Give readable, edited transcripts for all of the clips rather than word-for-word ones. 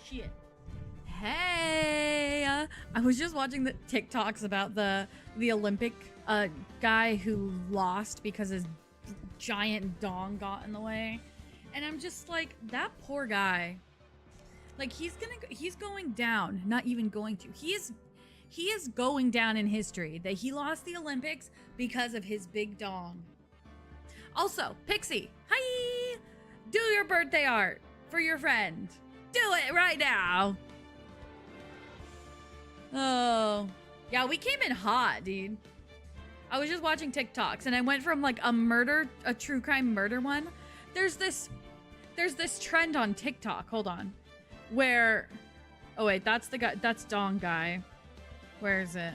shit. Hey, I was just watching the TikToks about the Olympic guy who lost because his giant dong got in the way, and I'm just like, that poor guy. Like, he's going down. Not even going to. He is going down in history that he lost the Olympics because of his big dong. Also, Pixie, hi! Do your birthday art for your friend. Do it right now. Oh, yeah, we came in hot, dude. I was just watching TikToks and I went from like a true crime murder one. There's this trend on TikTok. Hold on. Where, oh wait, that's the guy, that's Dong guy. Where is it?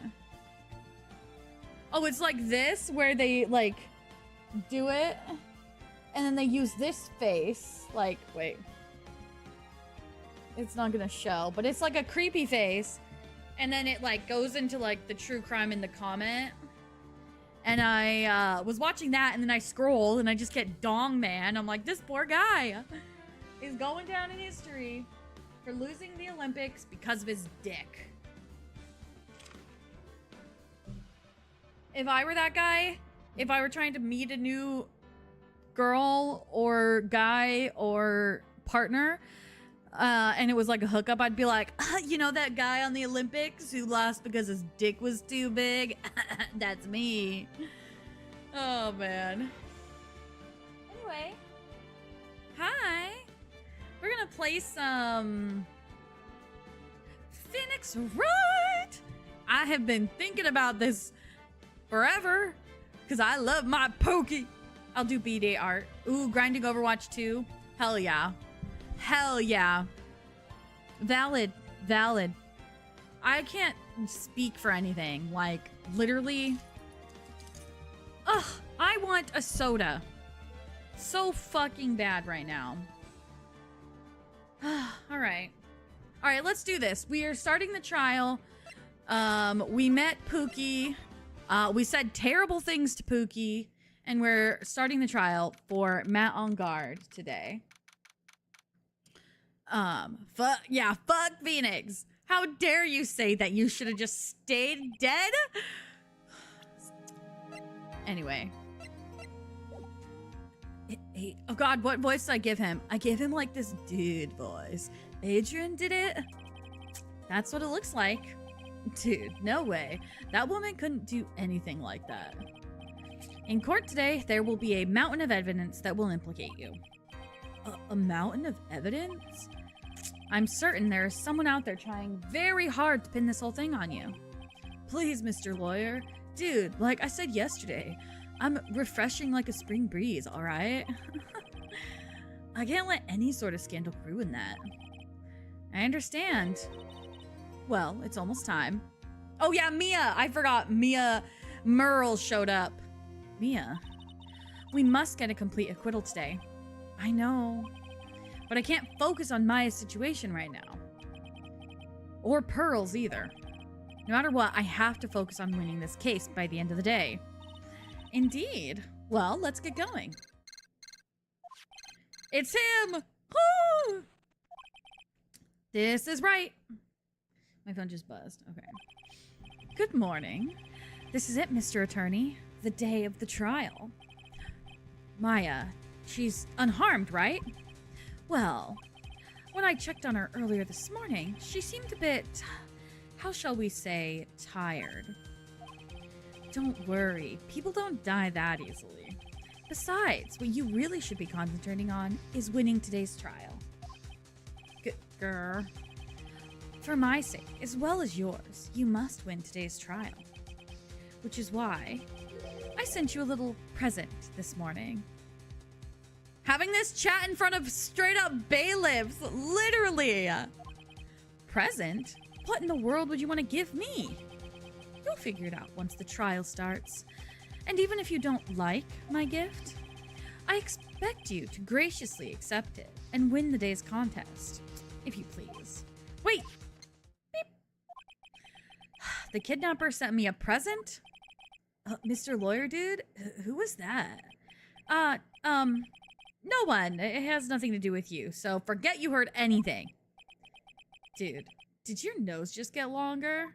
Oh, it's like this, where they like do it and then they use this face. Like, wait. It's not gonna show, but it's like a creepy face. And then it like goes into like the true crime in the comment. And I was watching that and then I scroll and I just get Dong Man. I'm like, this poor guy is going down in history for losing the Olympics because of his dick. If I were that guy, if I were trying to meet a new girl or guy or partner, and it was like a hookup, I'd be like, you know that guy on the Olympics who lost because his dick was too big? That's me. Oh, man. Anyway. Hi. We're gonna play some Phoenix Wright. I have been thinking about this forever because I love my pokey. I'll do B-Day art. Ooh, grinding Overwatch 2. Hell yeah. Hell yeah. Valid. Valid. I can't speak for anything. Like, literally. Ugh, I want a soda. So fucking bad right now. Alright. Alright, let's do this. We are starting the trial. We met Pookie. We said terrible things to Pookie. And we're starting the trial for Matt on guard today. Fuck Phoenix. How dare you say that you should have just stayed dead? Anyway. Oh god, what voice did I give him? I gave him like this dude voice. Adrian did it? That's what it looks like. Dude, no way. That woman couldn't do anything like that. In court today, there will be a mountain of evidence that will implicate you. A mountain of evidence? I'm certain there is someone out there trying very hard to pin this whole thing on you. Please, Mr. Lawyer. Dude, like I said yesterday, I'm refreshing like a spring breeze, alright? I can't let any sort of scandal ruin that. I understand. Well, it's almost time. Oh yeah, Mia! I forgot. Mia Merle showed up. Mia, we must get a complete acquittal today. I know, but I can't focus on Maya's situation right now. Or Pearl's either. No matter what, I have to focus on winning this case by the end of the day. Indeed. Well, let's get going. It's him! Woo! This is right. My phone just buzzed. Okay. Good morning. This is it, Mr. Attorney. The day of the trial. Maya, she's unharmed, right? Well, when I checked on her earlier this morning, she seemed a bit, how shall we say, tired. Don't worry, people don't die that easily. Besides, what you really should be concentrating on is winning today's trial. Grr. For my sake, as well as yours, you must win today's trial. Which is why I sent you a little present this morning. Having this chat in front of straight up bailiffs, literally. Present? What in the world would you want to give me? You'll figure it out once the trial starts. And even if you don't like my gift, I expect you to graciously accept it and win the day's contest, if you please. Wait! Beep. The kidnapper sent me a present? Mr. Lawyer Dude? Who was that? No one. It has nothing to do with you, so forget you heard anything. Dude, did your nose just get longer?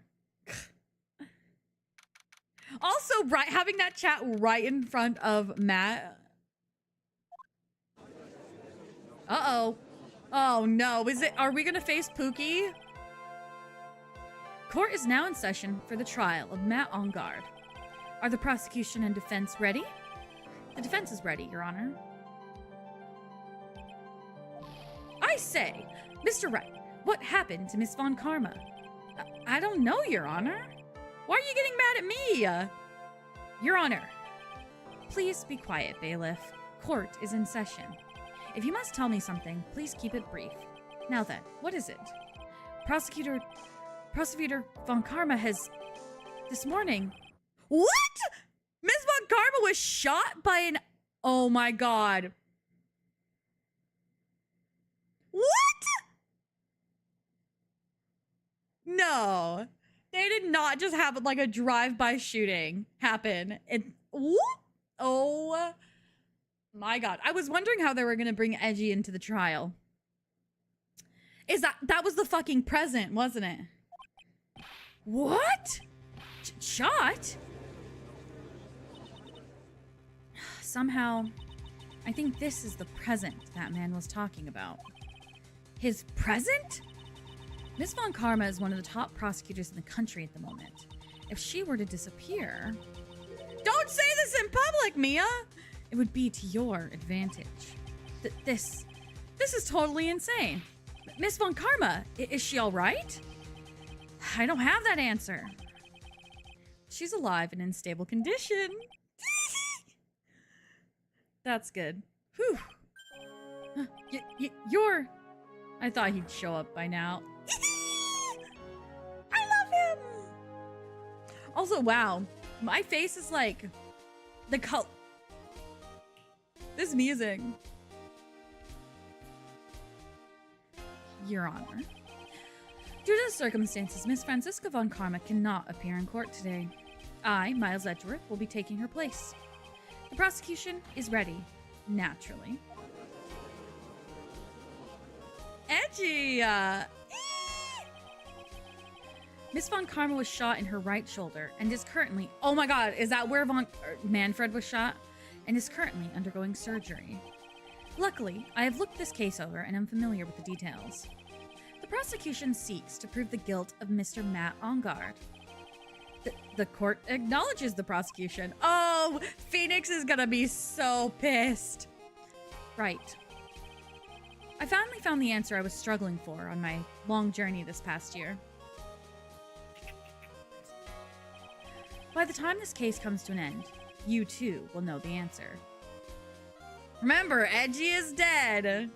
Also, having that chat right in front of Matt. Uh-oh. Oh, no. Are we gonna face Pookie? Court is now in session for the trial of Matt Engard. Are the prosecution and defense ready? The defense is ready, Your Honor. I say, Mr. Wright, what happened to Miss Von Karma? I don't know, Your Honor. Why are you getting mad at me? Your Honor. Please be quiet, bailiff. Court is in session. If you must tell me something, please keep it brief. Now then, what is it? Prosecutor Von Karma has... This morning... What? Miss Von Karma was shot by an... Oh my god. What? No. They did not just have like a drive-by shooting happen. Oh my god. I was wondering how they were going to bring Edgy into the trial. That was the fucking present, wasn't it? What? Shot? Somehow, I think this is the present that man was talking about. His present? Miss Von Karma is one of the top prosecutors in the country at the moment. If she were to disappear... Don't say this in public, Mia! It would be to your advantage. This is totally insane. Miss Von Karma, is she all right? I don't have that answer. She's alive and in stable condition. That's good. Whew. You're... I thought he'd show up by now. I love him! Also, wow. My face is like... The color... This music. Your Honor. Due to the circumstances, Miss Franziska Von Karma cannot appear in court today. I, Miles Edgeworth, will be taking her place. The prosecution is ready, naturally. Edgy! Miss Von Karma was shot in her right shoulder and is currently... Oh my god, is that where Manfred was shot? And is currently undergoing surgery. Luckily, I have looked this case over and am familiar with the details. The prosecution seeks to prove the guilt of Mr. Matt Engard. The court acknowledges the prosecution. Oh, Phoenix is gonna be so pissed. Right. I finally found the answer I was struggling for on my long journey this past year. By the time this case comes to an end, you too will know the answer. Remember, Edgy is dead.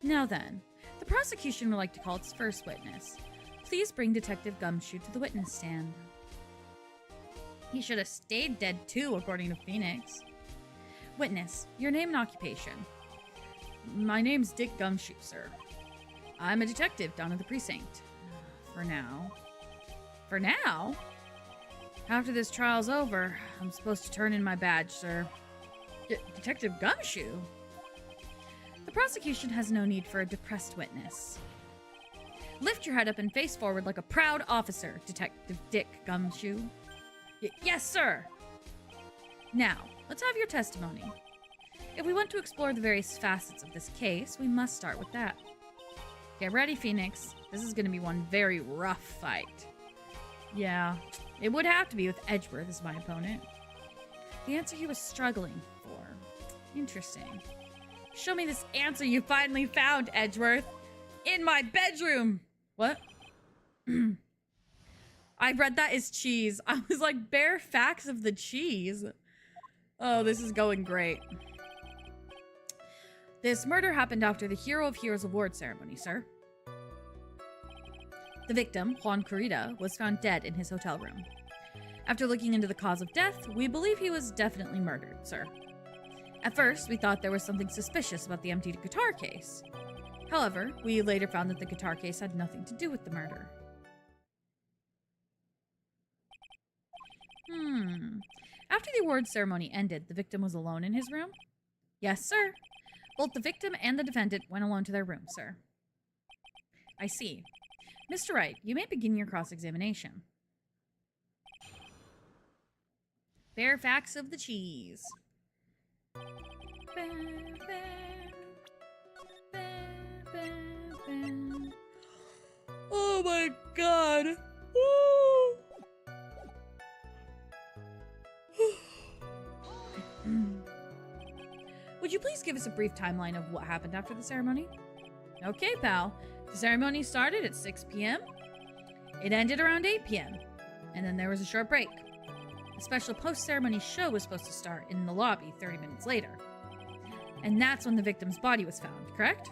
Now then, the prosecution would like to call its first witness. Please bring Detective Gumshoe to the witness stand. He should have stayed dead too, according to Phoenix. Witness, your name and occupation. My name's Dick Gumshoe, sir. I'm a detective down at the precinct. For now. For now? After this trial's over, I'm supposed to turn in my badge, sir. Detective Gumshoe? The prosecution has no need for a depressed witness. Lift your head up and face forward like a proud officer, Detective Dick Gumshoe. Yes, sir! Now, let's have your testimony. If we want to explore the various facets of this case, we must start with that. Get ready, Phoenix. This is going to be one very rough fight. Yeah, it would have to be with Edgeworth as my opponent. The answer he was struggling for. Interesting. Show me this answer you finally found, Edgeworth. In my bedroom. What? I read that as cheese. I was like, bare facts of the cheese. Oh, this is going great. This murder happened after the Hero of Heroes award ceremony, sir. The victim, Juan Corrida, was found dead in his hotel room. After looking into the cause of death, we believe he was definitely murdered, sir. At first, we thought there was something suspicious about the empty guitar case. However, we later found that the guitar case had nothing to do with the murder. After the award ceremony ended, the victim was alone in his room? Yes, sir. Both the victim and the defendant went alone to their room, sir. I see. Mr. Wright, you may begin your cross-examination. Bare facts of the cheese. Oh my god. Woo. Would you please give us a brief timeline of what happened after the ceremony? Okay, pal. The ceremony started at 6 p.m. It ended around 8 p.m. And then there was a short break. A special post-ceremony show was supposed to start in the lobby 30 minutes later. And that's when the victim's body was found, correct?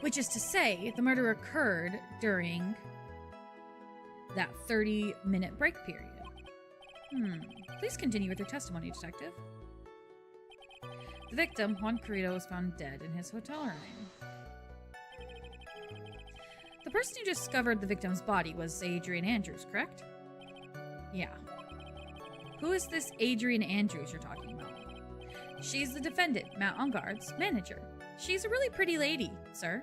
Which is to say, the murder occurred during that 30-minute break period. Please continue with your testimony, detective. The victim, Juan Carrito, was found dead in his hotel room. The person who discovered the victim's body was Adrian Andrews, correct? Yeah. Who is this Adrian Andrews you're talking about? She's the defendant, Matt Ungard's manager. She's a really pretty lady, sir.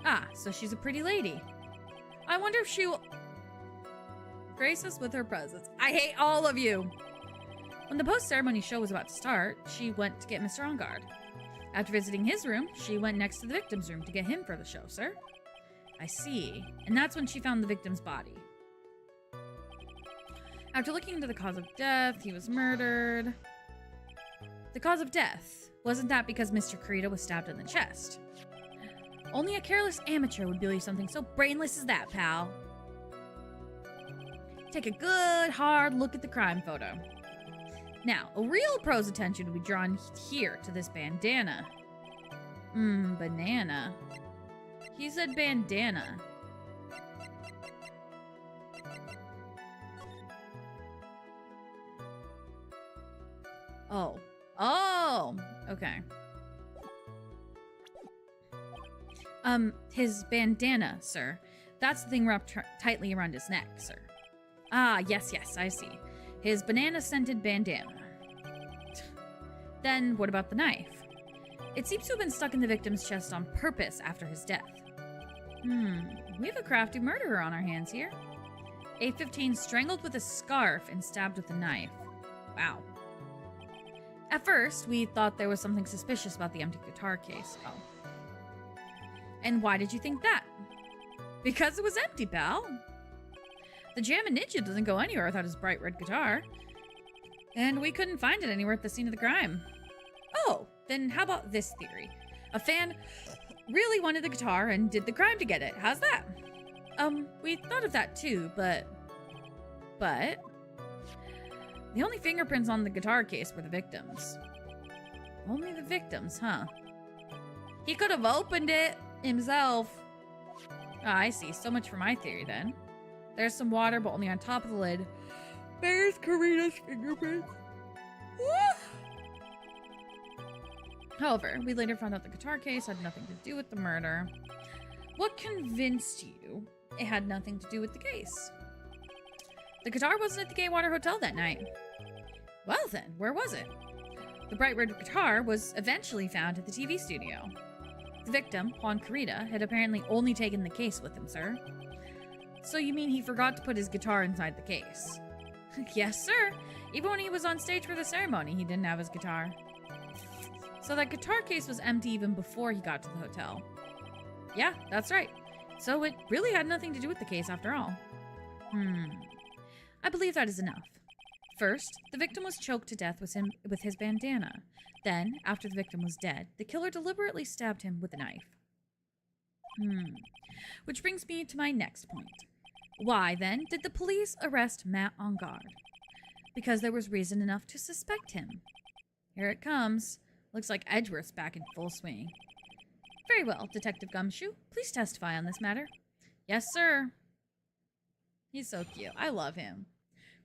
Ah, so she's a pretty lady. I wonder if she will grace us with her presence. I hate all of you! When the post-ceremony show was about to start, she went to get Mr. Ungard. After visiting his room, she went next to the victim's room to get him for the show, sir. I see. And that's when she found the victim's body. After looking into the cause of death, he was murdered. The cause of death. Wasn't that because Mr. Carrito was stabbed in the chest? Only a careless amateur would believe something so brainless as that, pal. Take a good, hard look at the crime photo. Now, a real pro's attention would be drawn here to this bandana. Banana. He said bandana. Oh, okay. His bandana, sir. That's the thing wrapped tightly around his neck, sir. Ah, yes, I see. His banana-scented bandana. Then, what about the knife? It seems to have been stuck in the victim's chest on purpose after his death. We have a crafty murderer on our hands here. 815 strangled with a scarf and stabbed with a knife. Wow. At first, we thought there was something suspicious about the empty guitar case. Oh. And why did you think that? Because it was empty, pal. The Jammin' Ninja doesn't go anywhere without his bright red guitar. And we couldn't find it anywhere at the scene of the crime. Oh, then how about this theory? A fan really wanted the guitar and did the crime to get it. How's that? We thought of that too, but... The only fingerprints on the guitar case were the victims. Only the victims, huh? He could have opened it himself. Ah, I see. So much for my theory, then. There's some water, but only on top of the lid. There's Carrito's fingerprints. However, we later found out the guitar case had nothing to do with the murder. What convinced you it had nothing to do with the case? The guitar wasn't at the Gaywater Hotel that night. Well then, where was it? The bright red guitar was eventually found at the TV studio. The victim, Juan Carrito, had apparently only taken the case with him, sir. So you mean he forgot to put his guitar inside the case? Yes, sir. Even when he was on stage for the ceremony, he didn't have his guitar. So that guitar case was empty even before he got to the hotel. Yeah, that's right. So it really had nothing to do with the case after all. I believe that is enough. First, the victim was choked to death with his bandana. Then, after the victim was dead, the killer deliberately stabbed him with a knife. Which brings me to my next point. Why, then, did the police arrest Matt Ungard? Because there was reason enough to suspect him. Here it comes. Looks like Edgeworth's back in full swing. Very well, Detective Gumshoe. Please testify on this matter. Yes, sir. He's so cute. I love him.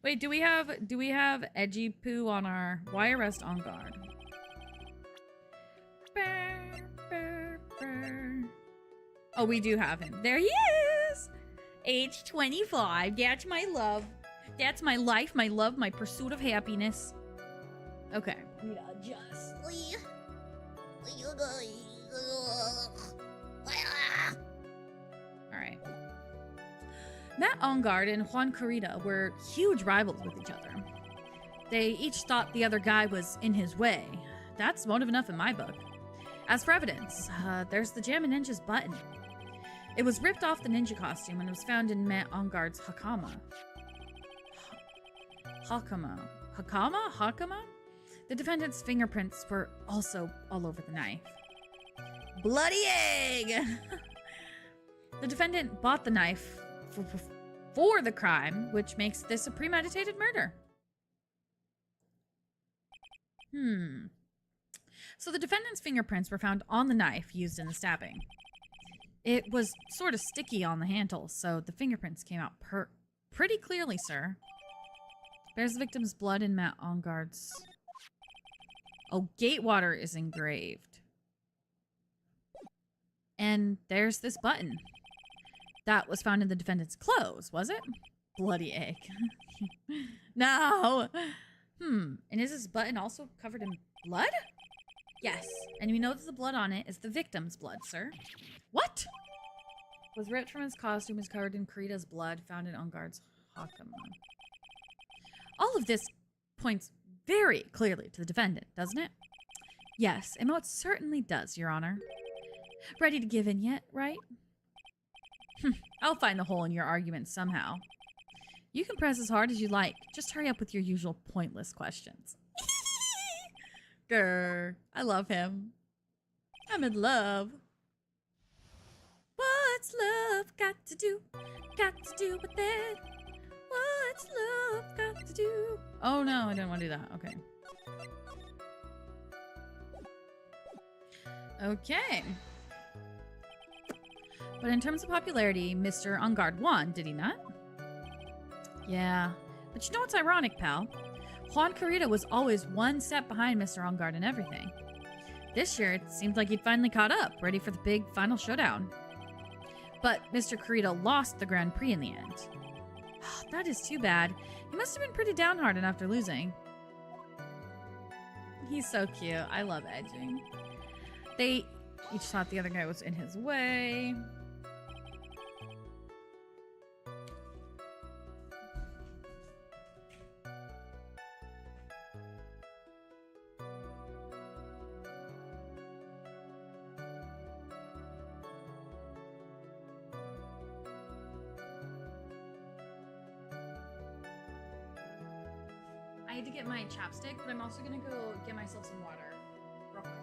Wait, do we have Edgy Poo on our... Why arrest Ungard? Oh, we do have him. There he is! Age 25. That's my love. That's my life, my love, my pursuit of happiness. Okay. Alright. Matt Ongard and Juan Corrida were huge rivals with each other. They each thought the other guy was in his way. That's motive enough in my book. As for evidence, there's the Jammin' Ninja's button. It was ripped off the ninja costume and was found in Matt Ongard's hakama. Hakama? The defendant's fingerprints were also all over the knife. Bloody egg! The defendant bought the knife for the crime, which makes this a premeditated murder. So the defendant's fingerprints were found on the knife used in the stabbing. It was sort of sticky on the handle, so the fingerprints came out pretty clearly, sir. There's the victim's blood in Matt Ongard's. Oh, Gatewater is engraved. And there's this button. That was found in the defendant's clothes, was it? Bloody egg. No! And is this button also covered in blood? Yes. And we know that the blood on it is the victim's blood, sir. What? Was ripped from his costume, is covered in Corida's blood, found in Ongard's hakama. All of this points very clearly to the defendant, doesn't it? Yes, it most certainly does, Your Honor. Ready to give in yet, right? I'll find the hole in your argument somehow. You can press as hard as you like. Just hurry up with your usual pointless questions. Grr, I love him. I'm in love. What's love got to do with it? What's love got to do? Oh no, I didn't want to do that. Okay. Okay. But in terms of popularity, Mr. Ongard won, did he not? Yeah. But you know what's ironic, pal? Juan Corrida was always one step behind Mr. Ongard in everything. This year, it seemed like he'd finally caught up, ready for the big final showdown. But Mr. Corrida lost the Grand Prix in the end. That is too bad. He must have been pretty downhearted after losing. He's so cute. I love edging. They each thought the other guy was in his way. I had to get my chapstick, but I'm also gonna go get myself some water. Real quick.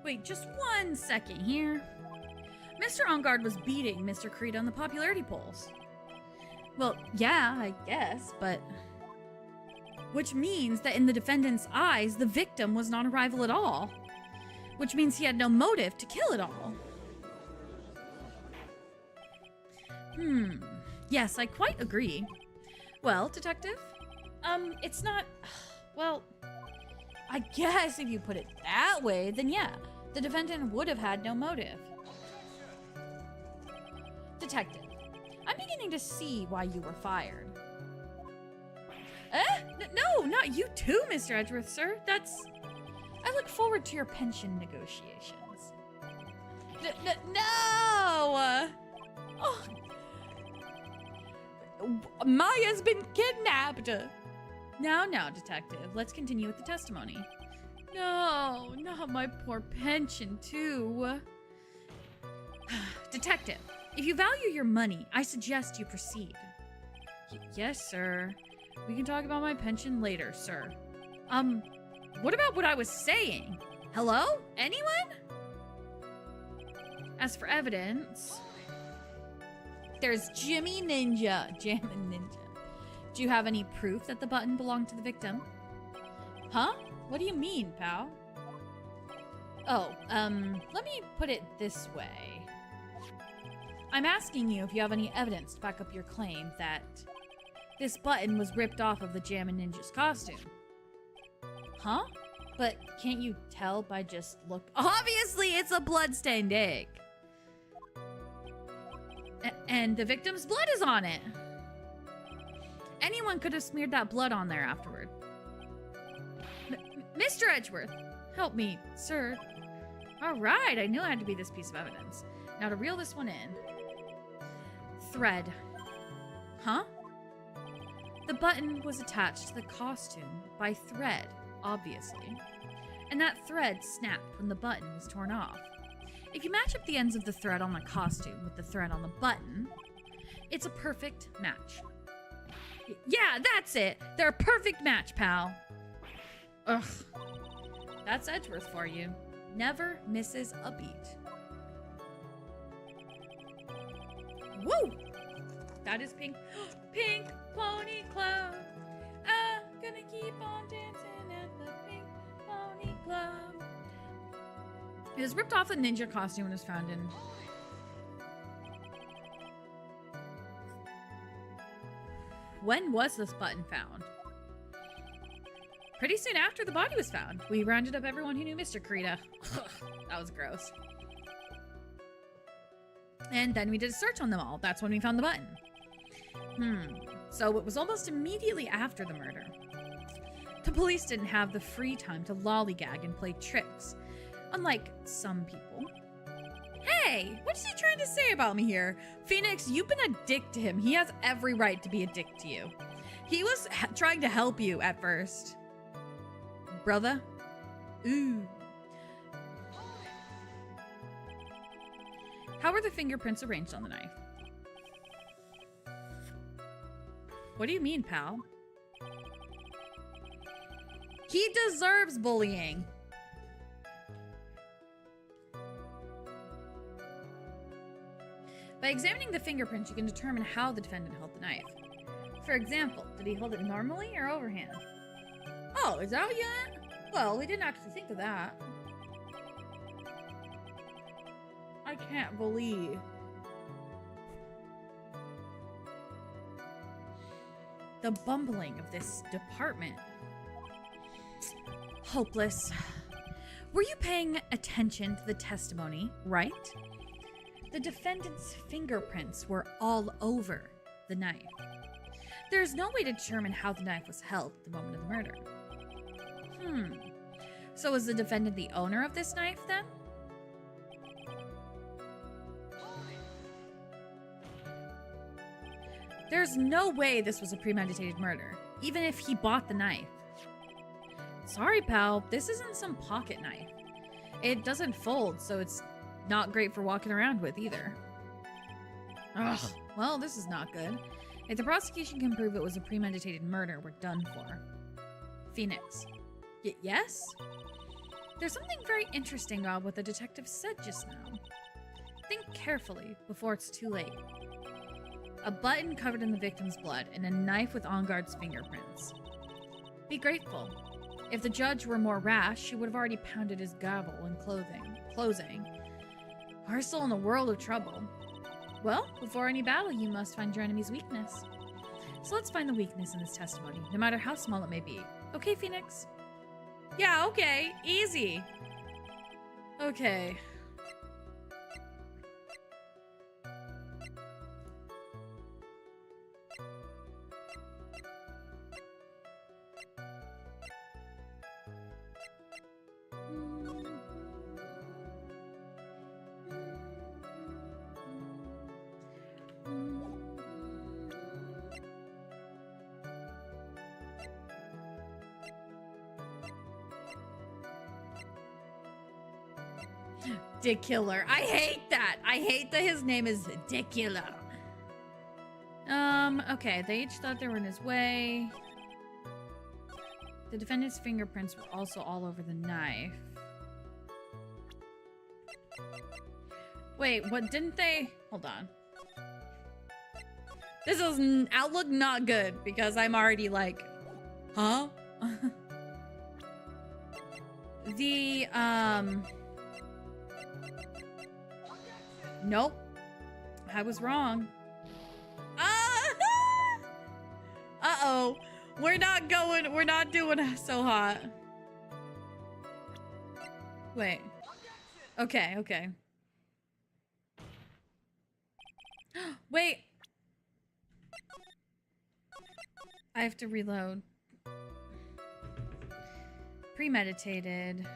Wait, just 1 second here. Mr. Ongard was beating Mr. Corrida on the popularity polls. Well, yeah, I guess, but Which means that in the defendant's eyes, the victim was not a rival at all. Which means he had no motive to kill at all. Yes, I quite agree. Well, Detective, it's not... Well, I guess if you put it that way, then yeah, the defendant would have had no motive. Detective, I'm beginning to see why you were fired. No, not you too, Mr. Edgeworth, sir. I look forward to your pension negotiations. No! Oh. Maya's been kidnapped. Now, Detective, let's continue with the testimony. No, not my poor pension, too. Detective, if you value your money, I suggest you proceed. Yes, sir. We can talk about my pension later, sir. What about what I was saying? Hello? Anyone? As for evidence, there's Jammin' Ninja. Do you have any proof that the button belonged to the victim? Huh? What do you mean, pal? Oh, let me put it this way. I'm asking you if you have any evidence to back up your claim that this button was ripped off of the Jammin' Ninja's costume. Huh? But can't you tell by just look? Obviously, it's a blood-stained egg. And the victim's blood is on it. Anyone could have smeared that blood on there afterward. Mr. Edgeworth, help me, sir. All right, I knew it had to be this piece of evidence. Now to reel this one in. Thread. Huh? The button was attached to the costume by thread, obviously. And that thread snapped when the button was torn off. If you match up the ends of the thread on the costume with the thread on the button, it's a perfect match. Yeah, that's it! They're a perfect match, pal. Ugh. That's Edgeworth for you. Never misses a beat. Woo! That is Pink. Pink Pony Club. I'm gonna keep on dancing at the Pink Pony Club. It was ripped off the ninja costume and was found in... When was this button found? Pretty soon after the body was found. We rounded up everyone who knew Mr. Kurita. That was gross. And then we did a search on them all. That's when we found the button. So it was almost immediately after the murder. The police didn't have the free time to lollygag and play tricks, unlike some people. Hey, what's he trying to say about me here? Phoenix, you've been a dick to him. He has every right to be a dick to you. He was trying to help you at first. Brother? Ooh. How were the fingerprints arranged on the knife? What do you mean, pal? He deserves bullying. By examining the fingerprints, you can determine how the defendant held the knife. For example, did he hold it normally or overhand? Oh, is that what you meant? Well, we didn't actually think of that. I can't believe. The bumbling of this department. Hopeless. Were you paying attention to the testimony, right? The defendant's fingerprints were all over the knife. There's no way to determine how the knife was held at the moment of the murder. So was the defendant the owner of this knife then? There's no way this was a premeditated murder, even if he bought the knife. Sorry, pal, this isn't some pocket knife. It doesn't fold, so it's not great for walking around with either. Ugh, well, this is not good. If the prosecution can prove it was a premeditated murder, we're done for. Phoenix. Yes? There's something very interesting about what the detective said just now. Think carefully before it's too late. A button covered in the victim's blood and a knife with On Guard's fingerprints. Be grateful. If the judge were more rash, she would have already pounded his gavel in closing. We're still in a world of trouble. Well, before any battle, you must find your enemy's weakness. So let's find the weakness in this testimony, no matter how small it may be. Okay, Phoenix? Yeah, okay. Easy. Okay. Dick Killer. I hate that. I hate that his name is Dick Killer. Okay. They each thought they were in his way. The defendant's fingerprints were also all over the knife. Wait, what didn't they? Hold on. This is outlook not good because I'm already like, huh? Nope. I was wrong. Uh-oh. We're not doing so hot. Wait. Okay. Wait. I have to reload. Premeditated.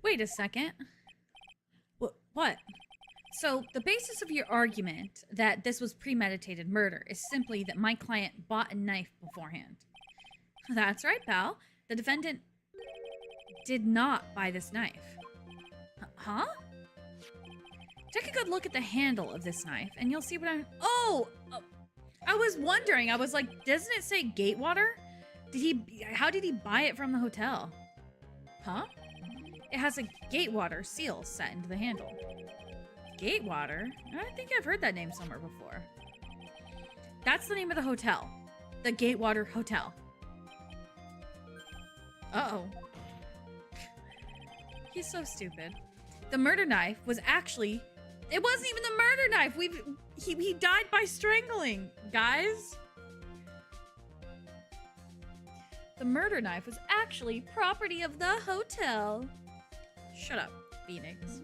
Wait a second. What? So, the basis of your argument that this was premeditated murder is simply that my client bought a knife beforehand. That's right, pal. The defendant did not buy this knife. Huh? Take a good look at the handle of this knife, and you'll see what I'm... Oh! I was wondering. I was like, doesn't it say Gatewater? How did he buy it from the hotel? Huh? It has a Gatewater seal set into the handle. Gatewater? I think I've heard that name somewhere before. That's the name of the hotel. The Gatewater Hotel. Uh-oh. He's so stupid. The murder knife was actually... It wasn't even the murder knife! He died by strangling, guys. The murder knife was actually property of the hotel. Shut up, Phoenix.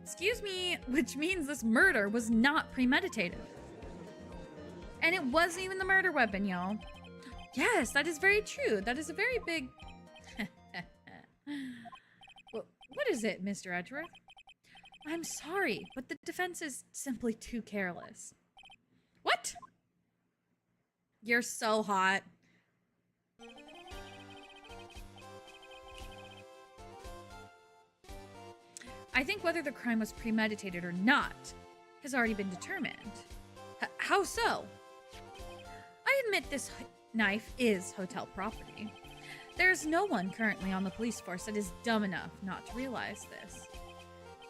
Excuse me, which means this murder was not premeditated. And it wasn't even the murder weapon, y'all. Yes, that is very true. That is a very big... What is it, Mr. Edgeworth? I'm sorry, but the defense is simply too careless. What? You're so hot. I think whether the crime was premeditated or not has already been determined. How so? I admit this knife is hotel property. There's no one currently on the police force that is dumb enough not to realize this.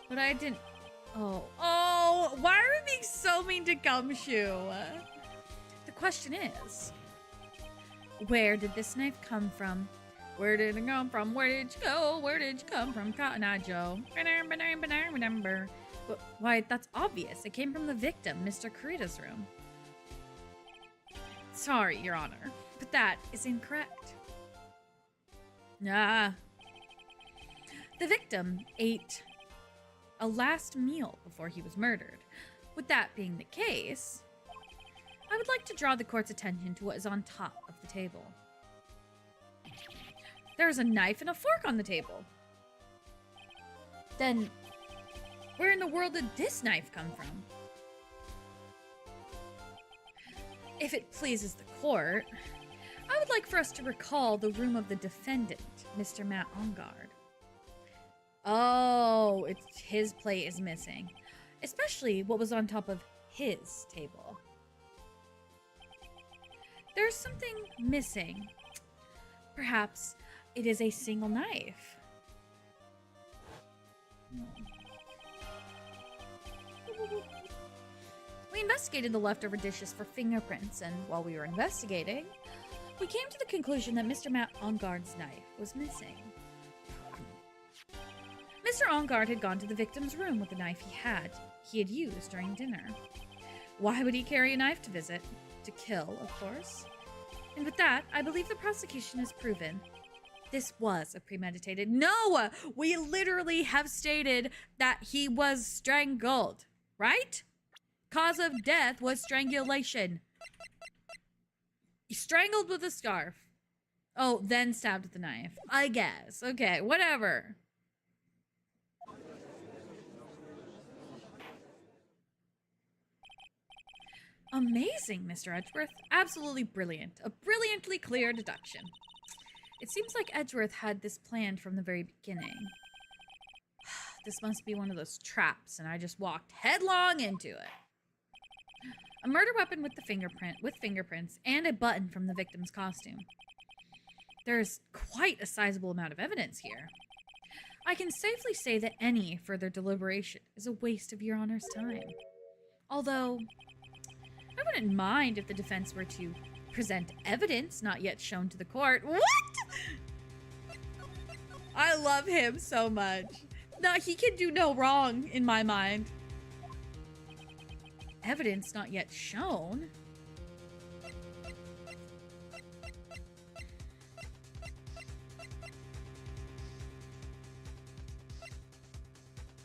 But I didn't... Oh, why are we being so mean to Gumshoe? The question is, where did this knife come from? Where did it come from? Where did you go? Where did you come from, Cotton Eye Joe? But why, that's obvious. It came from the victim, Mr. Kurita's room. Sorry, Your Honor, but that is incorrect. The victim ate a last meal before he was murdered. With that being the case, I would like to draw the court's attention to what is on top of the table. There's a knife and a fork on the table. Then, where in the world did this knife come from? If it pleases the court, I would like for us to recall the room of the defendant, Mr. Matt Ongard. Oh, his plate is missing. Especially what was on top of his table. There's something missing. Perhaps it is a single knife. We investigated the leftover dishes for fingerprints, and while we were investigating, we came to the conclusion that Mr. Matt Ongard's knife was missing. Mr. Ongard had gone to the victim's room with the knife he had used during dinner. Why would he carry a knife to visit? To kill, of course. And with that, I believe the prosecution has proven this was a premeditated. No! We literally have stated that he was strangled, right? Cause of death was strangulation. He strangled with a scarf. Oh, then stabbed with a knife. I guess. Okay, whatever. Amazing, Mr. Edgeworth. Absolutely brilliant. A brilliantly clear deduction. It seems like Edgeworth had this planned from the very beginning. This must be one of those traps, and I just walked headlong into it. A murder weapon with fingerprints and a button from the victim's costume. There's quite a sizable amount of evidence here. I can safely say that any further deliberation is a waste of Your Honor's time. Although, I wouldn't mind if the defense were to present evidence not yet shown to the court. What? I love him so much. No, he can do no wrong in my mind. Evidence not yet shown?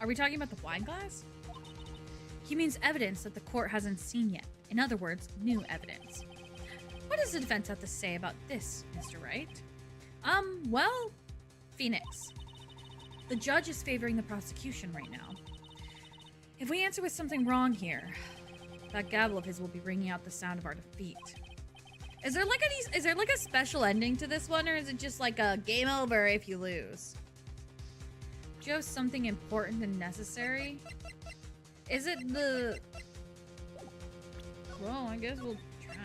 Are we talking about the wine glass? He means evidence that the court hasn't seen yet. In other words, new evidence. What does the defense have to say about this, Mr. Wright? Well, Phoenix. The judge is favoring the prosecution right now. If we answer with something wrong here, that gavel of his will be ringing out the sound of our defeat. Is there like a special ending to this one, or is it just like a game over if you lose? Do you have something important and necessary? Is it the... Well, I guess we'll try.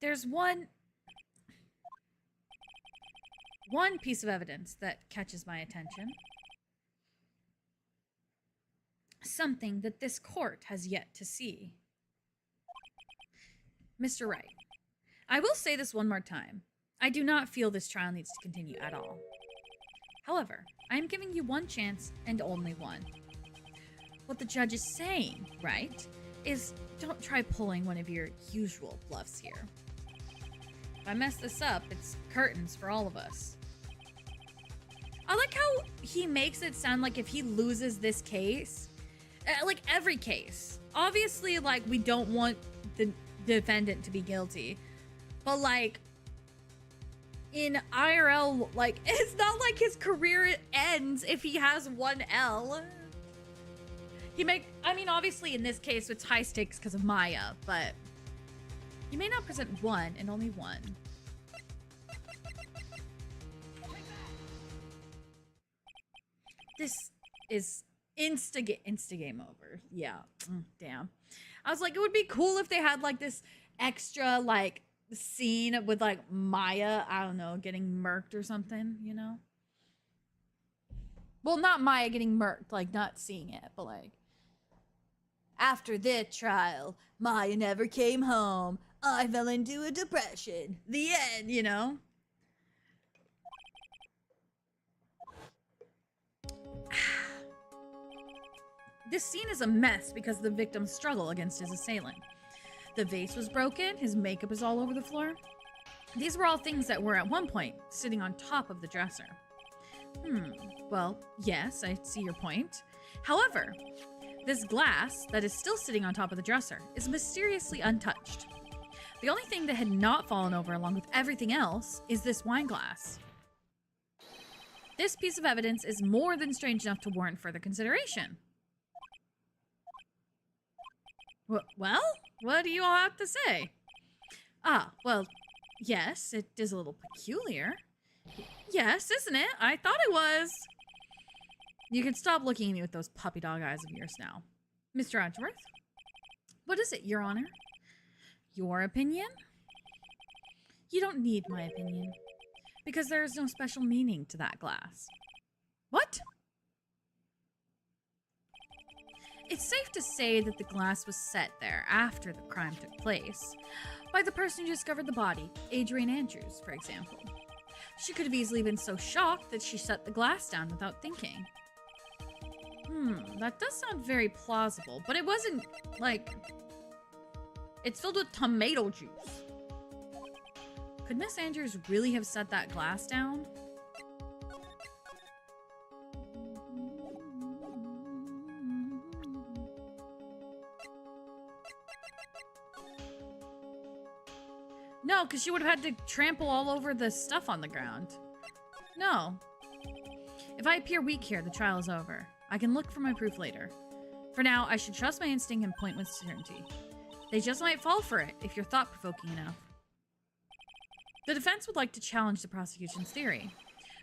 There's one piece of evidence that catches my attention. Something that this court has yet to see. Mr. Wright, I will say this one more time. I do not feel this trial needs to continue at all. However, I am giving you one chance and only one. What the judge is saying, right, is don't try pulling one of your usual bluffs here. If I mess this up, it's curtains for all of us. I like how he makes it sound like if he loses this case, like every case, obviously, like, we don't want the defendant to be guilty, but like in IRL, like, it's not like his career ends if he has one L. I mean, obviously in this case it's high stakes because of Maya, but you may not present one and only one. This is insta game over. Yeah. Damn. I was like, it would be cool if they had like this extra like scene with like Maya, I don't know, getting murked or something, you know? Well, not Maya getting murked, like not seeing it, but like, after the trial, Maya never came home. I fell into a depression. The end, you know? This scene is a mess because of the victim's struggle against his assailant. The vase was broken, his makeup is all over the floor. These were all things that were at one point sitting on top of the dresser. Well, yes, I see your point. However, this glass that is still sitting on top of the dresser is mysteriously untouched. The only thing that had not fallen over along with everything else is this wine glass. This piece of evidence is more than strange enough to warrant further consideration. Well, what do you all have to say? Well, yes, it is a little peculiar. Yes, isn't it? I thought it was. You can stop looking at me with those puppy dog eyes of yours now. Mr. Edgeworth? What is it, Your Honor? Your opinion? You don't need my opinion, because there is no special meaning to that glass. What? It's safe to say that the glass was set there after the crime took place, by the person who discovered the body, Adrian Andrews, for example. She could have easily been so shocked that she set the glass down without thinking. That does sound very plausible, but it wasn't, like... It's filled with tomato juice. Could Miss Andrews really have set that glass down? No, because she would have had to trample all over the stuff on the ground. No. If I appear weak here, the trial is over. I can look for my proof later. For now, I should trust my instinct and point with certainty. They just might fall for it if you're thought-provoking enough. The defense would like to challenge the prosecution's theory.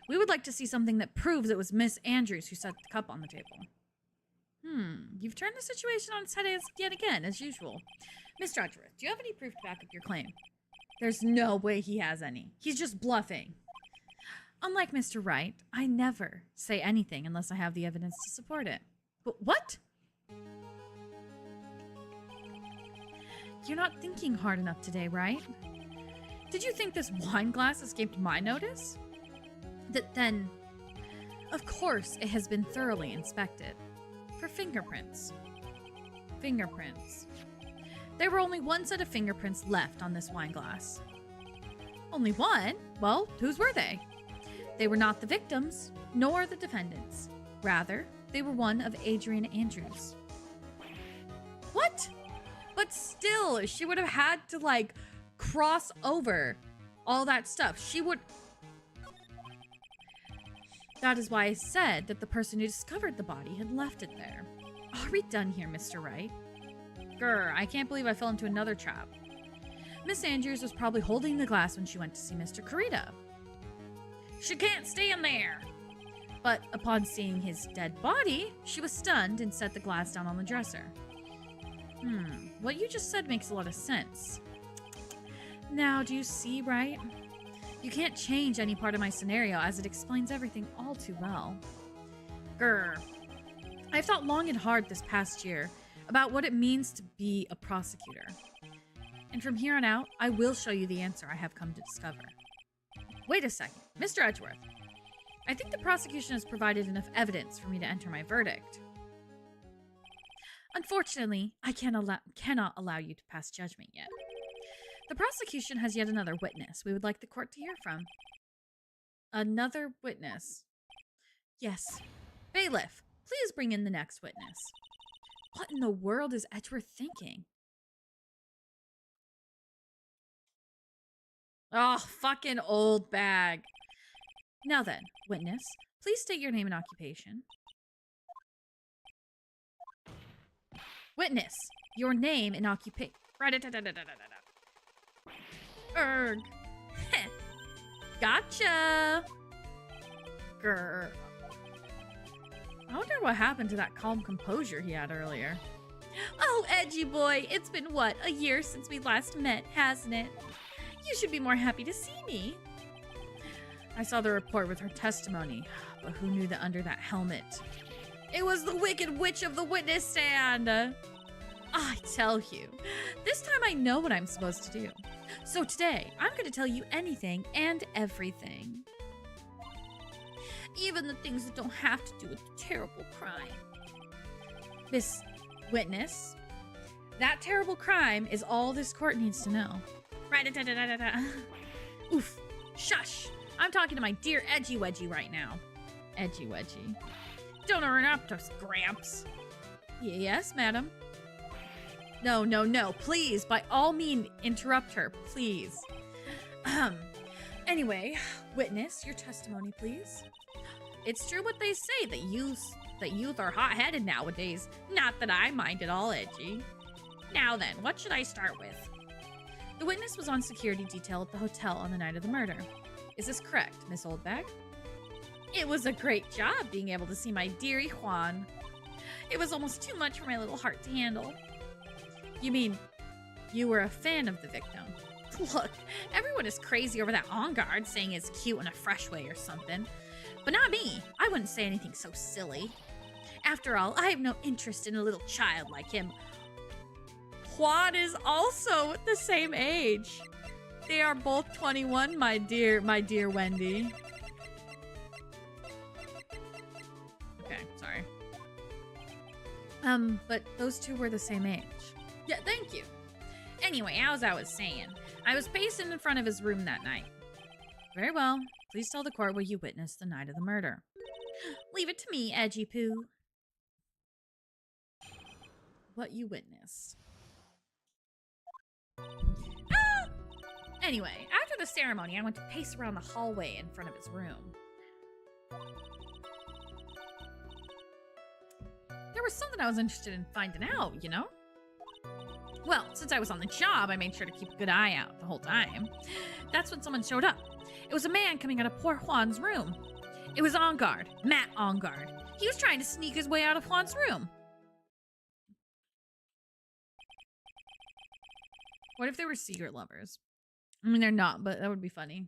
We would like to see something that proves it was Miss Andrews who set the cup on the table. You've turned the situation on its head yet again, as usual. Mr. Edgeworth, do you have any proof to back up your claim? There's no way he has any. He's just bluffing. Unlike Mr. Wright, I never say anything unless I have the evidence to support it. But what? You're not thinking hard enough today, right? Did you think this wine glass escaped my notice? Then, of course, it has been thoroughly inspected. For fingerprints. Fingerprints. There were only one set of fingerprints left on this wine glass. Only one? Well, whose were they? They were not the victims, nor the defendants. Rather, they were one of Adrian Andrews. What? But still, she would have had to, like, cross over all that stuff. She would... That is why I said that the person who discovered the body had left it there. Are we done here, Mr. Wright? Grr, I can't believe I fell into another trap. Miss Andrews was probably holding the glass when she went to see Mr. Carita. She can't stand there! But upon seeing his dead body, she was stunned and set the glass down on the dresser. What you just said makes a lot of sense. Now, do you see, right? You can't change any part of my scenario as it explains everything all too well. Grr. I've thought long and hard this past year about what it means to be a prosecutor. And from here on out, I will show you the answer I have come to discover. Wait a second, Mr. Edgeworth. I think the prosecution has provided enough evidence for me to enter my verdict. Unfortunately, I cannot allow you to pass judgment yet. The prosecution has yet another witness we would like the court to hear from. Another witness? Yes. Bailiff, please bring in the next witness. What in the world is Edgeworth thinking? Oh, fucking old bag. Now then, witness, please state your name and occupation. Witness, your name and occupation. Erg. Gotcha. Grr. I wonder what happened to that calm composure he had earlier. Oh, Edgy boy, it's been what, a year since we last met, hasn't it? You should be more happy to see me. I saw the report with her testimony, but who knew that under that helmet? It was the Wicked Witch of the witness stand! I tell you, this time I know what I'm supposed to do. So today, I'm going to tell you anything and everything. Even the things that don't have to do with the terrible crime. Miss Witness, that terrible crime is all this court needs to know. Oof. Shush. I'm talking to my dear Edgy Wedgy right now. Edgy Wedgy. Don't interrupt us, Gramps. Yes, madam. No. Please, by all means, interrupt her, please. Anyway, witness, your testimony, please. It's true what they say, that youth are hot-headed nowadays. Not that I mind at all, Edgy. Now then, what should I start with? The witness was on security detail at the hotel on the night of the murder. Is this correct, Miss Oldbag? It was a great job being able to see my dearie Juan. It was almost too much for my little heart to handle. You mean you were a fan of the victim? Look, everyone is crazy over that on guard saying it's cute in a fresh way or something. But not me. I wouldn't say anything so silly. After all, I have no interest in a little child like him. Juan is also the same age. They are both 21, my dear Wendy. Okay, sorry. But those two were the same age. Yeah, thank you. Anyway, as I was saying, I was pacing in front of his room that night. Very well. Please tell the court what you witnessed the night of the murder. Leave it to me, Edgy Poo. What you witnessed. Anyway, after the ceremony, I went to pace around the hallway in front of his room. There was something I was interested in finding out, you know? Well, since I was on the job, I made sure to keep a good eye out the whole time. That's when someone showed up. It was a man coming out of poor Juan's room. It was On Guard, Matt On Guard. He was trying to sneak his way out of Juan's room. What if they were secret lovers? I mean, they're not, but that would be funny.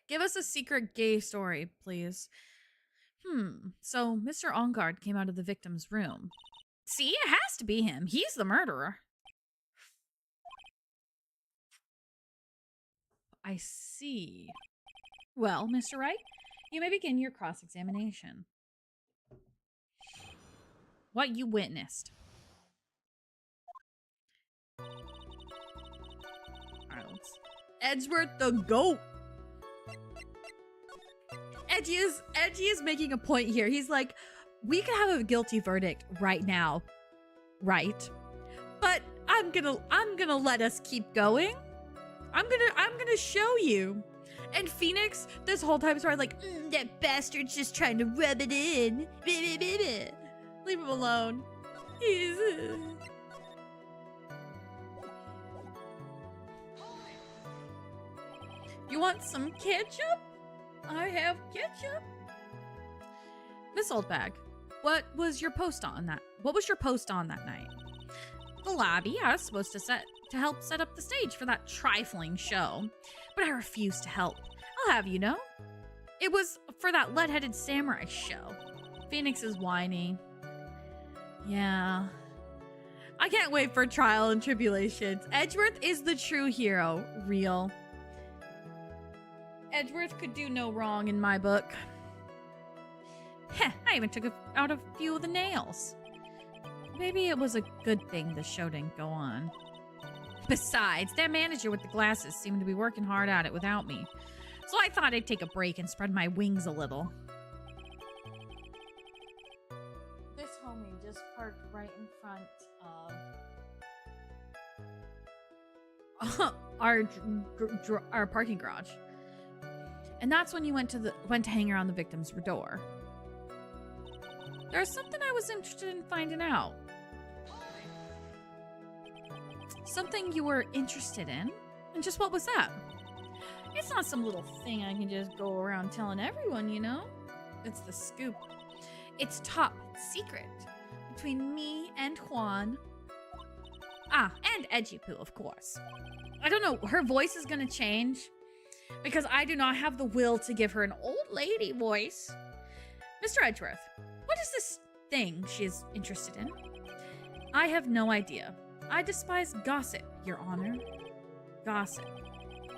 Give us a secret gay story, please. So Mr. On Guard came out of the victim's room. See, it has to be him. He's the murderer. I see. Well, Mr. Wright, you may begin your cross-examination. What you witnessed. Alright, Edgeworth the goat. Edgy is making a point here. He's like, we could have a guilty verdict right now, right? But I'm gonna let us keep going. I'm gonna show you. And Phoenix, this whole time, is like, that bastard's just trying to rub it in. Leave him alone. He's. You want some ketchup? I have ketchup. Miss Oldbag, what was your post on that? What was your post on that night? The lobby. I was supposed to help set up the stage for that trifling show, but I refused to help. I'll have you know. It was for that lead-headed samurai show. Phoenix is whiny. Yeah. I can't wait for Trial and Tribulations. Edgeworth is the true hero. Real. Edgeworth could do no wrong in my book. Heh, I even took out a few of the nails. Maybe it was a good thing the show didn't go on. Besides, that manager with the glasses seemed to be working hard at it without me. So I thought I'd take a break and spread my wings a little. This homie just parked right in front of our parking garage. And that's when you went to hang around the victim's door. There's something I was interested in finding out. Something you were interested in? And just what was that? It's not some little thing I can just go around telling everyone, you know? It's the scoop. It's top secret between me and Juan. Ah, and Edgy Poo, of course. I don't know, her voice is gonna change because I do not have the will to give her an old lady voice. Mr. Edgeworth, what is this thing she is interested in? I have no idea. I despise gossip, Your Honor. Gossip.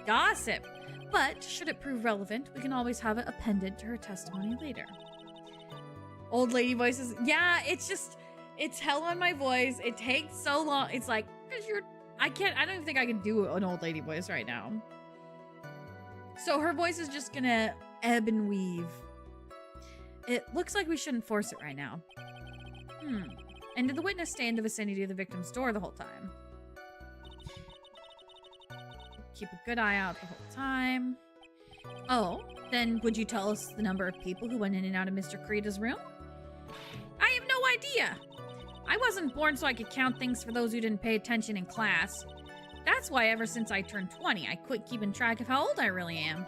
Gossip! But, should it prove relevant, we can always have it appended to her testimony later. Old lady voices. Yeah, it's hell on my voice. It takes so long. It's like, I don't even think I can do an old lady voice right now. So her voice is just gonna ebb and weave. It looks like we shouldn't force it right now. And did the witness stay in the vicinity of the victim's door the whole time? Keep a good eye out the whole time. Oh, then would you tell us the number of people who went in and out of Mr. Creda's room? I have no idea. I wasn't born so I could count things for those who didn't pay attention in class. That's why ever since I turned 20, I quit keeping track of how old I really am.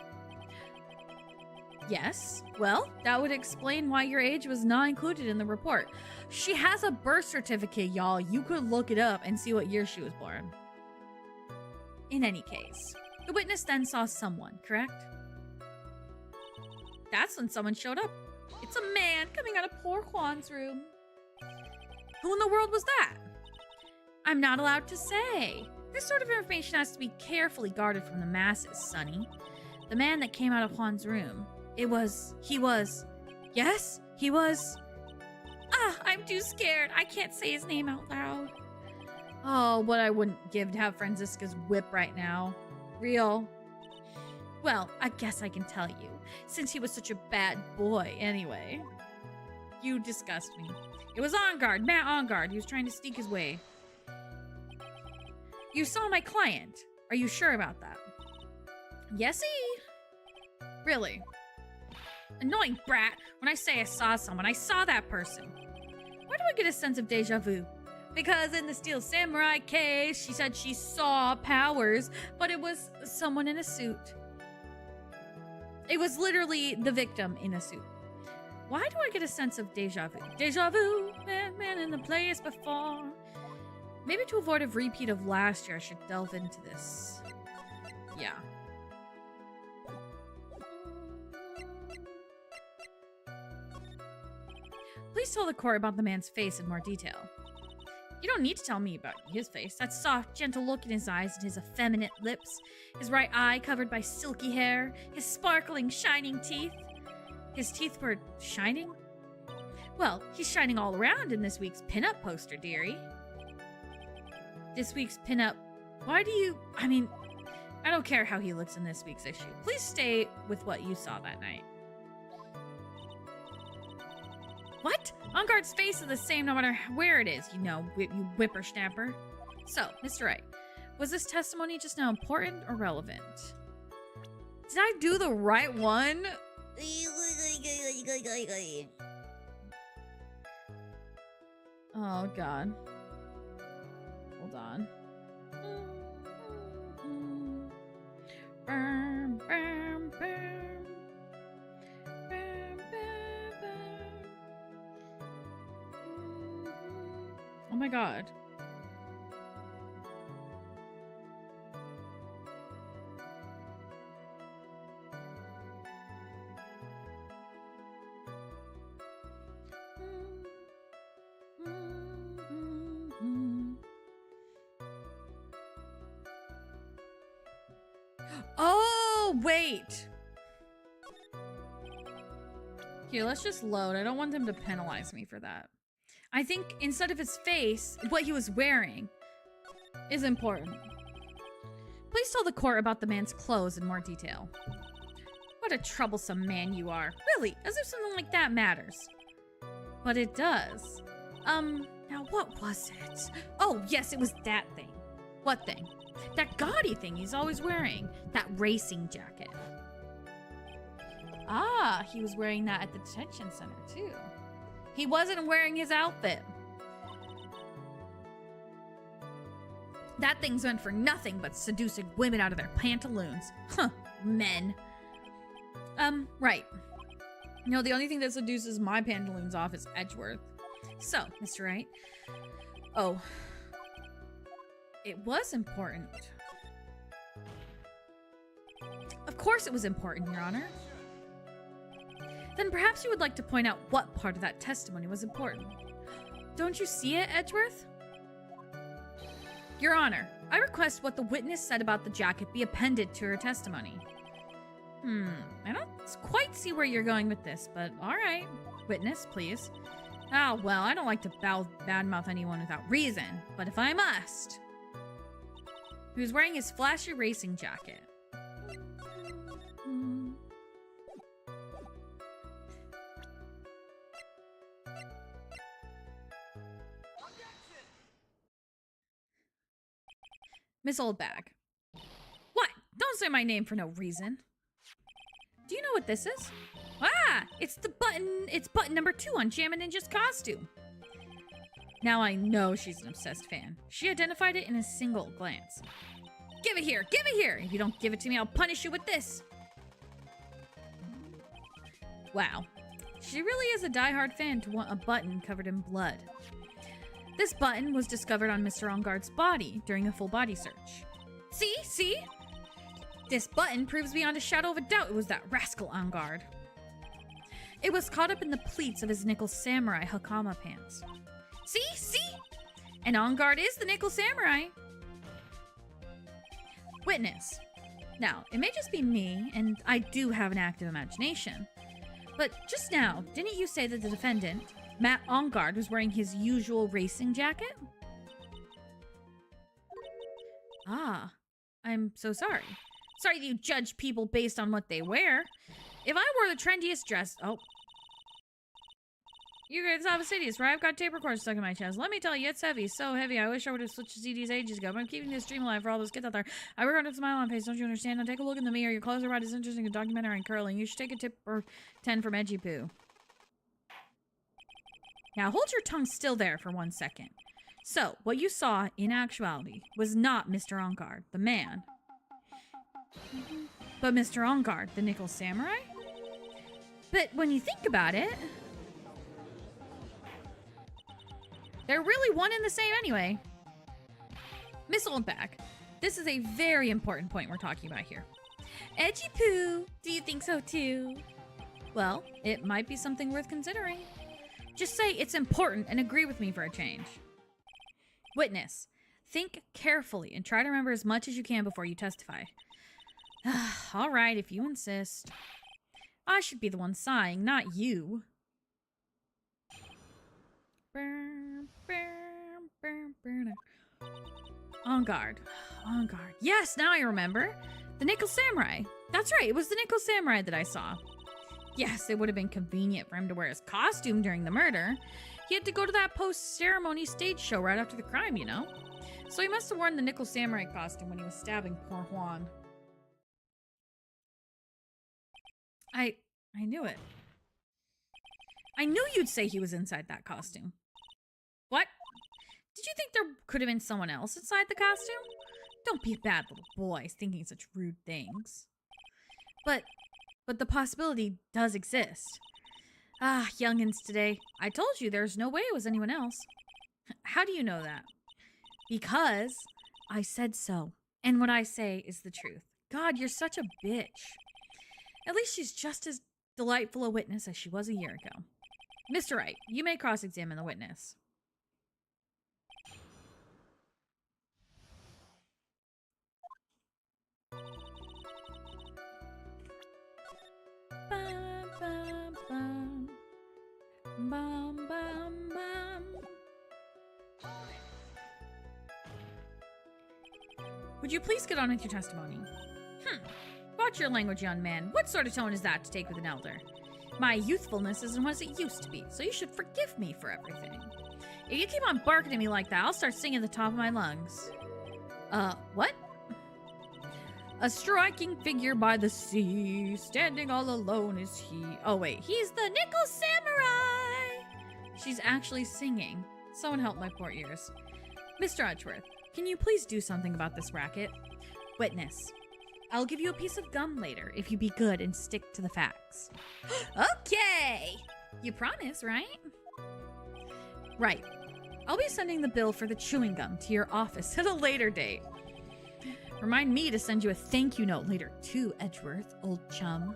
Yes. Well, that would explain why your age was not included in the report. She has a birth certificate, y'all. You could look it up and see what year she was born. In any case, the witness then saw someone, correct? That's when someone showed up. It's a man coming out of poor Juan's room. Who in the world was that? I'm not allowed to say. This sort of information has to be carefully guarded from the masses, Sonny. The man that came out of Juan's room. He was... Yes? He was... I'm too scared. I can't say his name out loud. Oh, what I wouldn't give to have Franziska's whip right now. Real. Well, I guess I can tell you, since he was such a bad boy anyway. You disgust me. It was on guard, Matt on guard. He was trying to sneak his way. You saw my client. Are you sure about that? Yesy. Really? Annoying brat. When I say I saw someone, I saw that person. Why do I get a sense of deja vu? Because in the Steel Samurai case, she said she saw powers, but it was someone in a suit. It was literally the victim in a suit. Why do I get a sense of deja vu? Deja vu, man in the place before. Maybe to avoid a repeat of last year, I should delve into this. Yeah. Please tell the court about the man's face in more detail. You don't need to tell me about his face. That soft, gentle look in his eyes and his effeminate lips. His right eye covered by silky hair. His sparkling, shining teeth. His teeth were shining? Well, he's shining all around in this week's pinup poster, dearie. This week's pinup... Why do you... I mean, I don't care how he looks in this week's issue. Please stay with what you saw that night. What? On guard's face is the same no matter where it is, you know, you whippersnapper. So, Mr. Wright, was this testimony just now important or relevant? Did I do the right one? Oh, God. Hold on. Oh my God. Oh, wait. Here, let's just load. I don't want them to penalize me for that. I think instead of his face, what he was wearing is important. Please tell the court about the man's clothes in more detail. What a troublesome man you are. Really, as if something like that matters. But it does. Now what was it? Oh, yes, it was that thing. What thing? That gaudy thing he's always wearing. That racing jacket. Ah, he was wearing that at the detention center, too. He wasn't wearing his outfit. That thing's meant for nothing but seducing women out of their pantaloons. Huh, men. Right. You know, the only thing that seduces my pantaloons off is Edgeworth. So, Mr. Wright. Oh. It was important. Of course it was important, Your Honor. Then perhaps you would like to point out what part of that testimony was important. Don't you see it, Edgeworth? Your Honor, I request what the witness said about the jacket be appended to her testimony. I don't quite see where you're going with this, but alright. Witness, please. Oh, well, I don't like to badmouth anyone without reason, but if I must. He was wearing his flashy racing jacket. Miss Oldbag. What? Don't say my name for no reason. Do you know what this is? Ah! It's button number 2 on Jammin' Ninja's costume. Now I know she's an obsessed fan. She identified it in a single glance. Give it here! Give it here! If you don't give it to me, I'll punish you with this. Wow. She really is a diehard fan to want a button covered in blood. This button was discovered on Mr. Engarde's body during a full body search. See? This button proves beyond a shadow of a doubt it was that rascal Engarde. It was caught up in the pleats of his nickel samurai hakama pants. See? And Engarde is the nickel samurai. Witness. Now, it may just be me, and I do have an active imagination, but just now, didn't you say that the defendant, Matt Engarde, was wearing his usual racing jacket? Ah, I'm so sorry. Sorry that you judge people based on what they wear. If I wore the trendiest dress... Oh. You guys have a Sidious, right? I've got tape recorder stuck in my chest. Let me tell you, it's heavy. So heavy. I wish I would have switched to CDs ages ago, but I'm keeping this dream alive for all those kids out there. I work on a smile on face, don't you understand? Now take a look in the mirror. Your clothes are about as interesting as a documentary on curling. You should take a tip or 10 from Edgy Poo. Now hold your tongue still there for 1 second. So, what you saw, in actuality, was not Mr. Engarde, the man, but Mr. Engarde, the nickel samurai? But when you think about it, they're really one and the same anyway. Miss Oldback, this is a very important point we're talking about here. Edgy Poo, do you think so too? Well, it might be something worth considering. Just say it's important and agree with me for a change. Witness, think carefully and try to remember as much as you can before you testify. All right, if you insist. I should be the one sighing, not you. Engarde. Yes, now I remember. The nickel samurai. That's right, it was the nickel samurai that I saw. Yes, it would have been convenient for him to wear his costume during the murder. He had to go to that post-ceremony stage show right after the crime, you know? So he must have worn the nickel samurai costume when he was stabbing poor Juan. I knew it. I knew you'd say he was inside that costume. What? Did you think there could have been someone else inside the costume? Don't be a bad little boy thinking such rude things. But the possibility does exist. Ah, youngins today. I told you there's no way it was anyone else. How do you know that? Because I said so. And what I say is the truth. God, you're such a bitch. At least she's just as delightful a witness as she was a year ago. Mr. Wright, you may cross-examine the witness. Bum, bum, bum. Bum, bum, bum. Would you please get on with your testimony? Watch your language, young man. What sort of tone is that to take with an elder? My youthfulness isn't what it used to be, so you should forgive me for everything. If you keep on barking at me like that, I'll start singing at the top of my lungs. What? A striking figure by the sea, standing all alone is he. Oh wait, he's the nickel samurai! She's actually singing. Someone help my poor ears. Mr. Edgeworth, can you please do something about this racket? Witness, I'll give you a piece of gum later if you be good and stick to the facts. Okay! You promise, right? Right. I'll be sending the bill for the chewing gum to your office at a later date. Remind me to send you a thank you note later too, Edgeworth, old chum.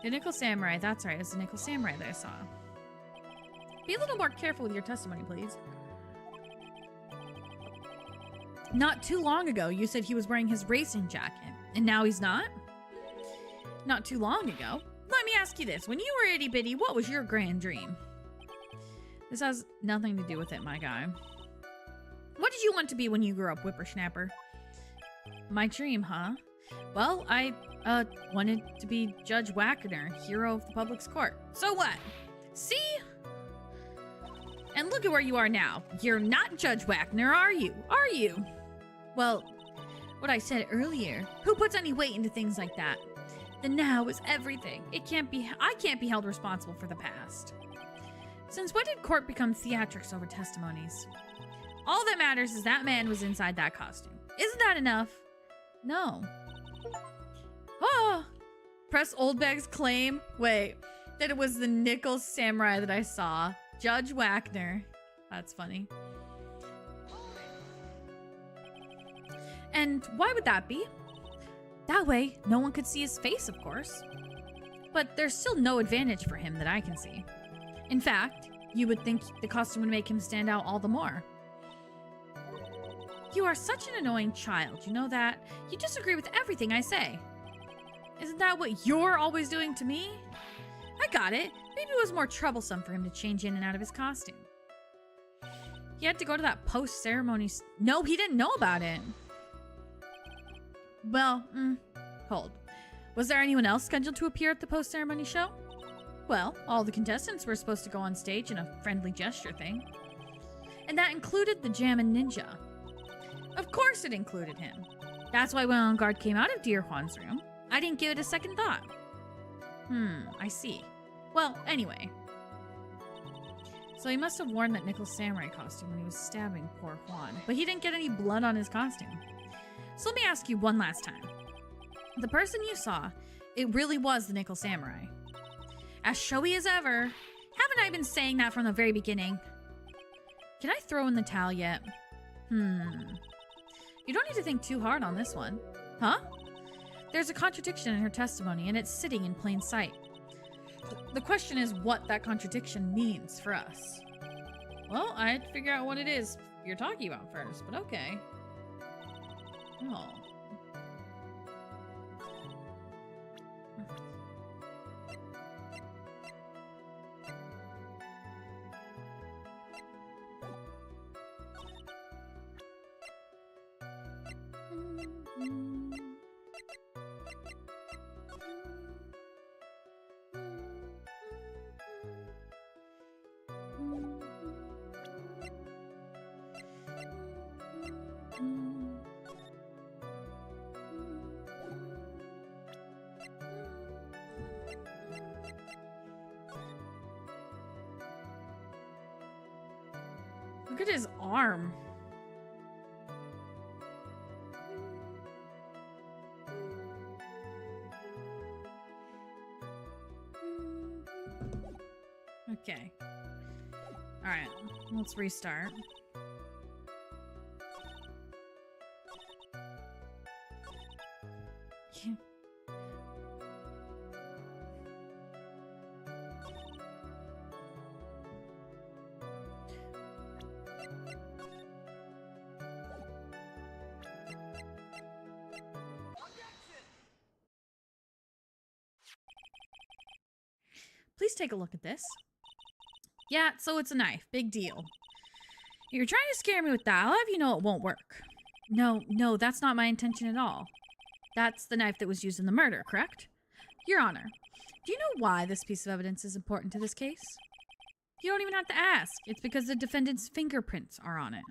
The nickel samurai, that's right, it's the nickel samurai that I saw. Be a little more careful with your testimony, please. Not too long ago, you said he was wearing his racing jacket, and now he's not? Not too long ago? Let me ask you this. When you were itty-bitty, what was your grand dream? This has nothing to do with it, my guy. What did you want to be when you grew up, whippersnapper? My dream, huh? Well, I, wanted to be Judge Wagner, hero of the public's court. So what? See? And look at where you are now. You're not Judge Wagner, are you? Are you? Well, what I said earlier. Who puts any weight into things like that? The now is everything. I can't be held responsible for the past. Since when did court become theatrics over testimonies? All that matters is that man was inside that costume. Isn't that enough? No. Oh, Press Oldbag's claim. Wait, that it was the Nickel Samurai that I saw. Judge Wagner. That's funny. And why would that be? That way, no one could see his face, of course. But there's still no advantage for him that I can see. In fact, you would think the costume would make him stand out all the more. You are such an annoying child, you know that? You disagree with everything I say. Isn't that what you're always doing to me? I got it. Maybe it was more troublesome for him to change in and out of his costume. He had to go to that post-ceremony... No, he didn't know about it. Well, hold. Was there anyone else scheduled to appear at the post-ceremony show? Well, all the contestants were supposed to go on stage in a friendly gesture thing. And that included the Jammin' Ninja. Of course it included him. That's why when On Guard came out of Dear Juan's room, I didn't give it a second thought. I see. Well, anyway. So he must have worn that Nickel Samurai costume when he was stabbing poor Juan, but he didn't get any blood on his costume. So let me ask you one last time. The person you saw, it really was the Nickel Samurai. As showy as ever. Haven't I been saying that from the very beginning? Can I throw in the towel yet? You don't need to think too hard on this one. Huh? There's a contradiction in her testimony, and it's sitting in plain sight. The question is what that contradiction means for us. Well, I had to figure out what it is you're talking about first, but okay. Oh. Look at his arm. Okay. All right, let's restart. Yeah. Please take a look at this. Yeah, so it's a knife. Big deal. You're trying to scare me with that. I'll have you know it won't work. No, that's not my intention at all. That's the knife that was used in the murder, correct? Your Honor, do you know why this piece of evidence is important to this case? You don't even have to ask. It's because the defendant's fingerprints are on it.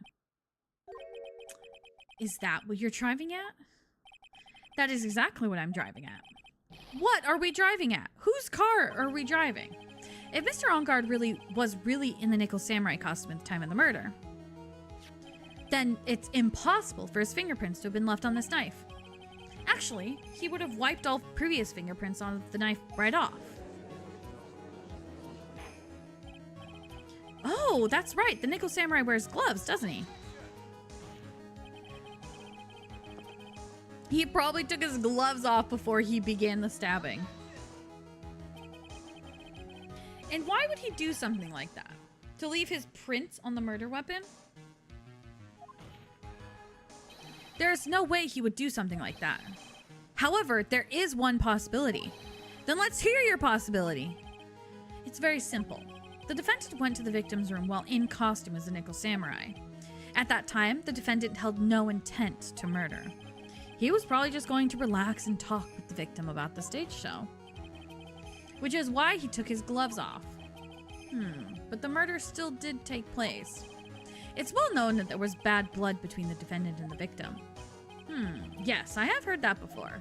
Is that what you're driving at? That is exactly what I'm driving at. What are we driving at? Whose car are we driving? If Mr. Enguarde was really in the Nickel Samurai costume at the time of the murder, then it's impossible for his fingerprints to have been left on this knife. Actually, he would have wiped all previous fingerprints on the knife right off. Oh, that's right. The Nickel Samurai wears gloves, doesn't he? He probably took his gloves off before he began the stabbing. And why would he do something like that? To leave his prints on the murder weapon? There's no way he would do something like that. However, there is one possibility. Then let's hear your possibility. It's very simple. The defendant went to the victim's room while in costume as a Nickel Samurai. At that time, the defendant held no intent to murder. He was probably just going to relax and talk with the victim about the stage show. Which is why he took his gloves off. But the murder still did take place. It's well known that there was bad blood between the defendant and the victim. Yes, I have heard that before.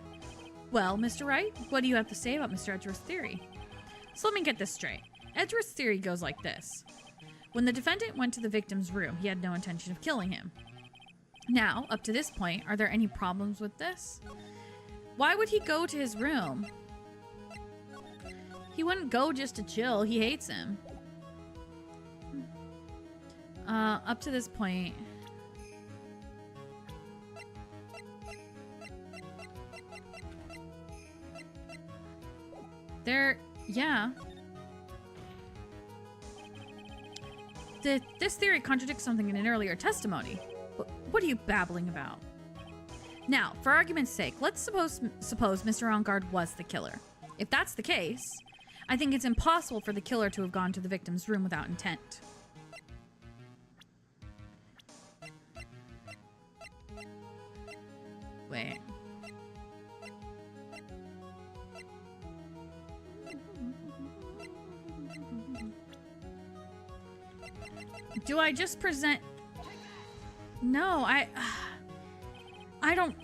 Well, Mr. Wright, what do you have to say about Mr. Edgeworth's theory? So let me get this straight. Edgeworth's theory goes like this. When the defendant went to the victim's room, he had no intention of killing him. Now, up to this point, are there any problems with this? Why would he go to his room He wouldn't go just to chill. He hates him. Up to this point. Yeah. This theory contradicts something in an earlier testimony. What are you babbling about? Now, for argument's sake, let's suppose Mr. Engard was the killer. If that's the case, I think it's impossible for the killer to have gone to the victim's room without intent. Wait. Do I just present... No, I don't...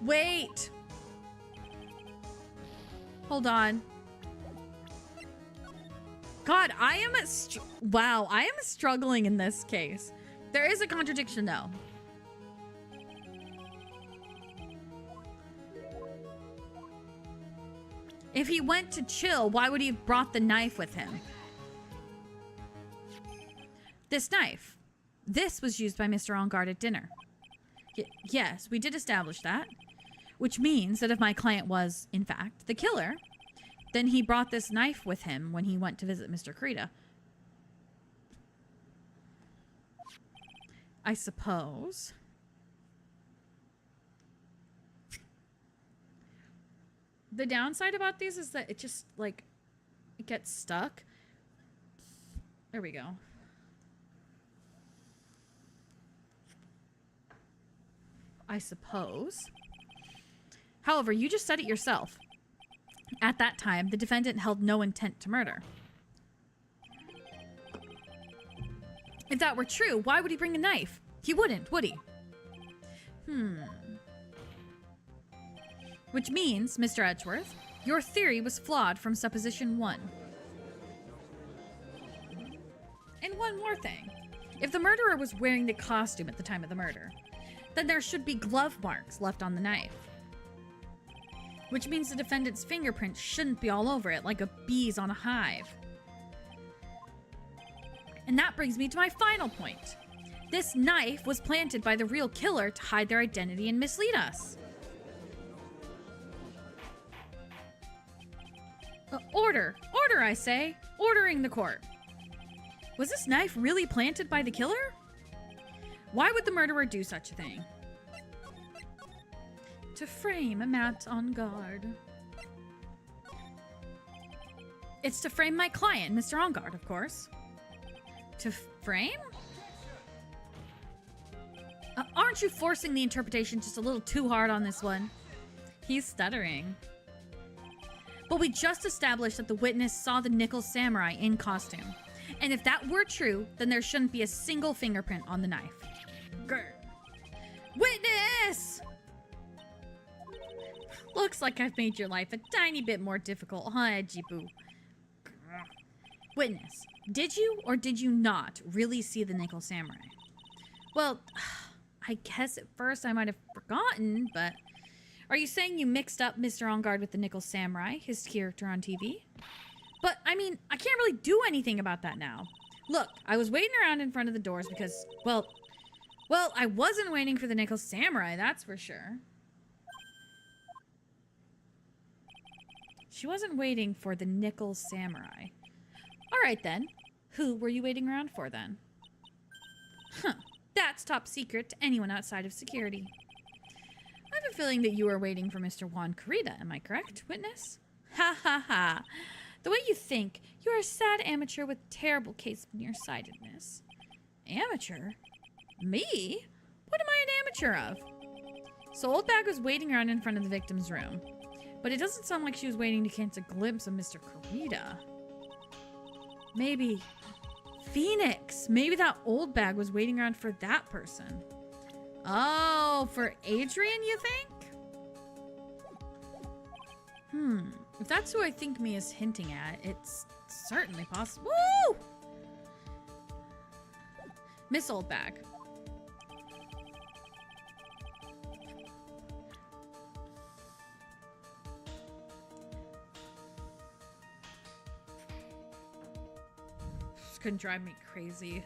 Wait! Hold on. God, I am wow, I am struggling in this case. There is a contradiction, though. If he went to chill, why would he have brought the knife with him? This knife. This was used by Mr. Engard at dinner. Yes, we did establish that. Which means that if my client was, in fact, the killer, then he brought this knife with him when he went to visit Mr. Krita. I suppose. The downside about these is that it just, like, it gets stuck. There we go. I suppose. However, you just said it yourself. At that time, the defendant held no intent to murder. If that were true, why would he bring a knife? He wouldn't, would he? Which means, Mr. Edgeworth, your theory was flawed from supposition 1. And one more thing. If the murderer was wearing the costume at the time of the murder, then there should be glove marks left on the knife. Which means the defendant's fingerprint shouldn't be all over it like a bee's on a hive. And that brings me to my final point. This knife was planted by the real killer to hide their identity and mislead us. Order, I say. Ordering the court. Was this knife really planted by the killer? Why would the murderer do such a thing? To frame Matt Engard. It's to frame my client, Mr. Engard, of course. To frame? Aren't you forcing the interpretation just a little too hard on this one? He's stuttering. But we just established that the witness saw the nickel samurai in costume. And if that were true, then there shouldn't be a single fingerprint on the knife. Grr. Witness! Looks like I've made your life a tiny bit more difficult, huh, Edgy-boo? Witness, did you or did you not really see the nickel samurai? Well, I guess at first I might have forgotten, but... Are you saying you mixed up Mr. Engard with the nickel samurai, his character on TV? But, I mean, I can't really do anything about that now. Look, I was waiting around in front of the doors because, well, I wasn't waiting for the nickel samurai, that's for sure. She wasn't waiting for the nickel samurai. All right, then. Who were you waiting around for, then? Huh. That's top secret to anyone outside of security. I have a feeling that you were waiting for Mr. Juan Corrida, am I correct, witness? Ha ha ha. The way you think, you are a sad amateur with terrible case of nearsightedness. Amateur? Me? What am I an amateur of? So Old Bag was waiting around in front of the victim's room. But it doesn't sound like she was waiting to catch a glimpse of Mr. Corrida. Maybe... Phoenix! Maybe that Old Bag was waiting around for that person. Oh, for Adrian, you think? If that's who I think Mia's hinting at, it's certainly possible. Woo! Miss Old Bag. couldn't drive me crazy.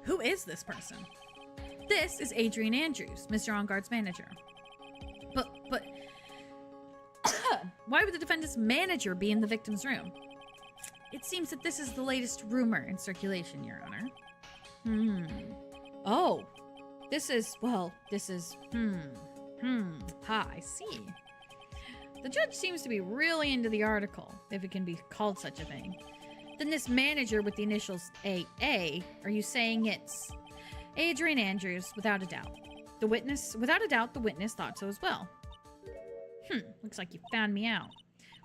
Who is this person? This is Adrian Andrews, Mr. On Guard's manager. But why would the defendant's manager be in the victim's room? It seems that this is the latest rumor in circulation, Your Honor. Oh, this is, I see. The judge seems to be really into the article, if it can be called such a thing. Then this manager with the initials AA, are you saying it's Adrian Andrews, without a doubt? Without a doubt, the witness thought so as well. Looks like you found me out.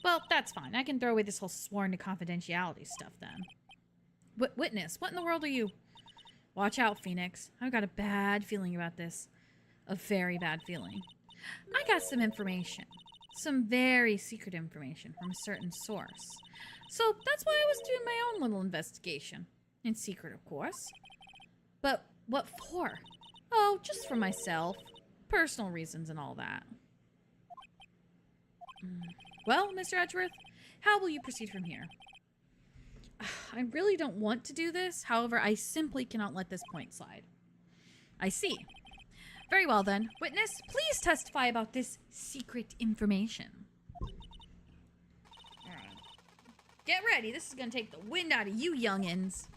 Well, that's fine. I can throw away this whole sworn to confidentiality stuff then. Witness, what in the world are you? Watch out, Phoenix. I've got a bad feeling about this. A very bad feeling. I got some information. Some very secret information from a certain source. So that's why I was doing my own little investigation. In secret, of course. But what for? Oh, just for myself. Personal reasons and all that. Well, Mr. Edgeworth, how will you proceed from here? I really don't want to do this. However, I simply cannot let this point slide. I see. Very well then. Witness, please testify about this secret information. Alright. Get ready. This is going to take the wind out of you youngins.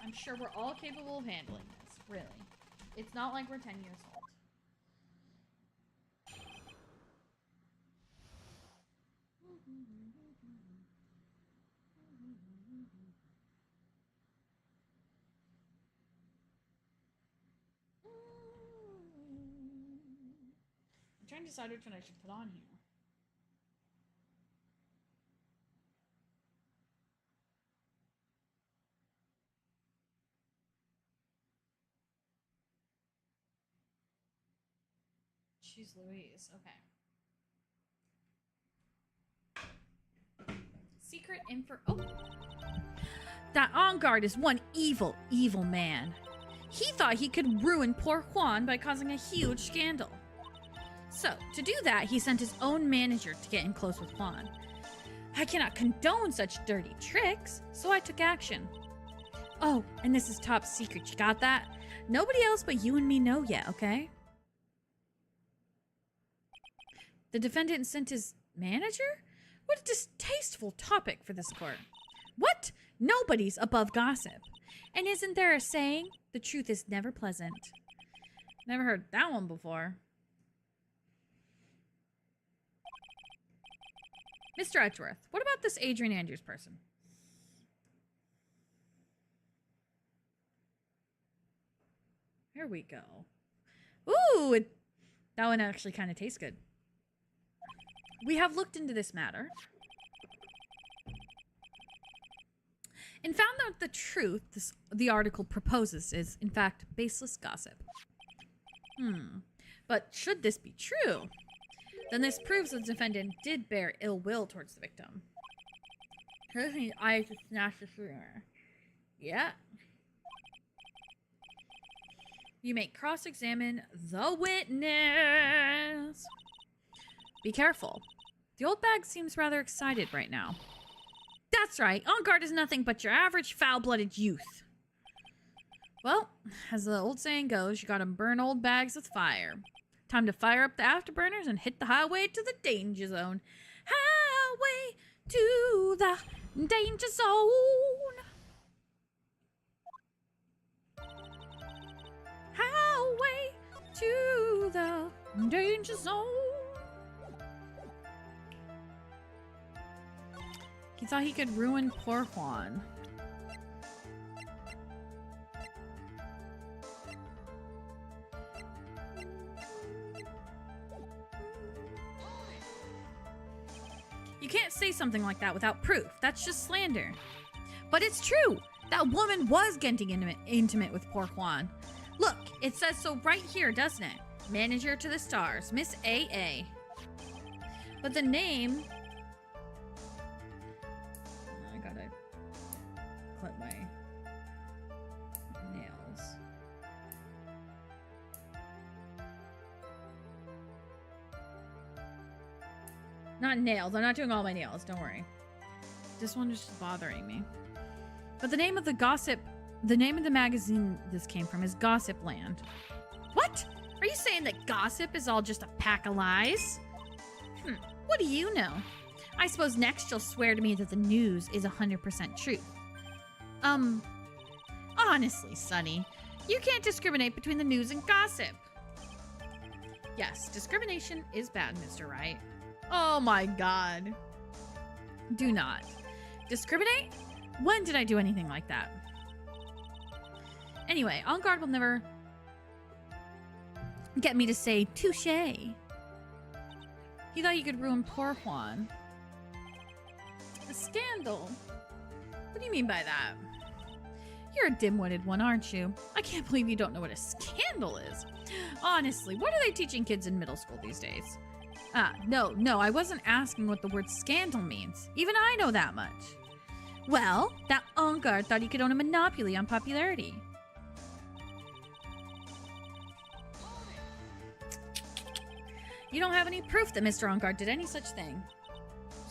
I'm sure we're all capable of handling this. Really. It's not like we're 10 years old. I'm trying to decide which one I should put on here. She's Louise. Okay. Secret info. Oh! That On Guard is one evil, evil man. He thought he could ruin poor Juan by causing a huge scandal. So, to do that, he sent his own manager to get in close with Juan. I cannot condone such dirty tricks, so I took action. Oh, and this is top secret, you got that? Nobody else but you and me know yet, okay? The defendant sent his manager? What a distasteful topic for this court. What? Nobody's above gossip. And isn't there a saying? The truth is never pleasant. Never heard that one before. Mr. Edgeworth, what about this Adrian Andrews person? Here we go. Ooh, that one actually kind of tastes good. We have looked into this matter and found that the truth the article proposes is, in fact, baseless gossip. But should this be true, then this proves the defendant did bear ill will towards the victim. I just snatched the shooter. Yeah. You may cross-examine the witness. Be careful. The old bag seems rather excited right now. That's right. On Guard is nothing but your average foul-blooded youth. Well, as the old saying goes, you gotta burn old bags with fire. Time to fire up the afterburners and hit the highway to the danger zone. Highway to the danger zone. Highway to the danger zone. He thought he could ruin poor Juan. You can't say something like that without proof. That's just slander. But it's true. That woman was getting intimate with poor Juan. Look, it says so right here, doesn't it? Manager to the stars, Miss AA. But the name... I gotta clip my nails. Not nails. I'm not doing all my nails. Don't worry. This one is just bothering me. But the name of the magazine this came from is Gossip Land. What? Are you saying that gossip is all just a pack of lies? What do you know? I suppose next you'll swear to me that the news is 100% truth. Honestly, Sonny, you can't discriminate between the news and gossip. Yes, discrimination is bad, Mr. Wright. Oh my god. Do not. Discriminate? When did I do anything like that? Anyway, On Guard will never get me to say touche. He thought you could ruin poor Juan. A scandal? What do you mean by that? You're a dim-witted one, aren't you? I can't believe you don't know what a scandal is. Honestly, what are they teaching kids in middle school these days? No, I wasn't asking what the word scandal means. Even I know that much. Well, that On Guard thought he could own a monopoly on popularity. You don't have any proof that Mr. On Guard did any such thing.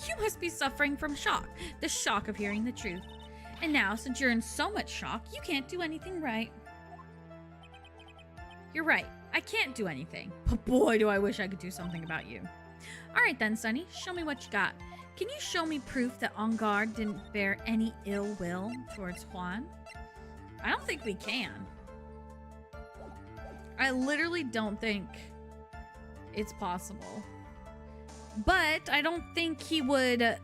You must be suffering from shock. The shock of hearing the truth. And now, since you're in so much shock, you can't do anything right. You're right. I can't do anything. But boy, do I wish I could do something about you. All right then, Sonny. Show me what you got. Can you show me proof that On Guard didn't bear any ill will towards Juan? I don't think we can. I literally don't think it's possible. But I don't think he would...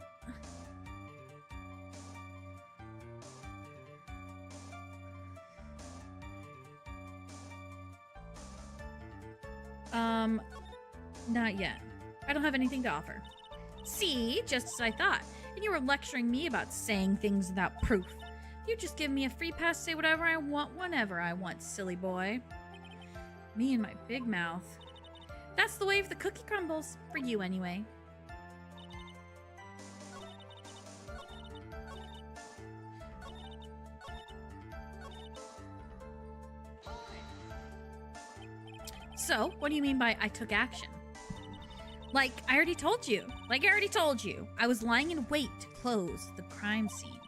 Not yet. I don't have anything to offer. See? Just as I thought. And you were lecturing me about saying things without proof. You just give me a free pass to say whatever I want whenever I want, silly boy. Me and my big mouth. That's the way of the cookie crumbles. For you, anyway. So, what do you mean by I took action? Like I already told you. I was lying in wait to close the crime scene.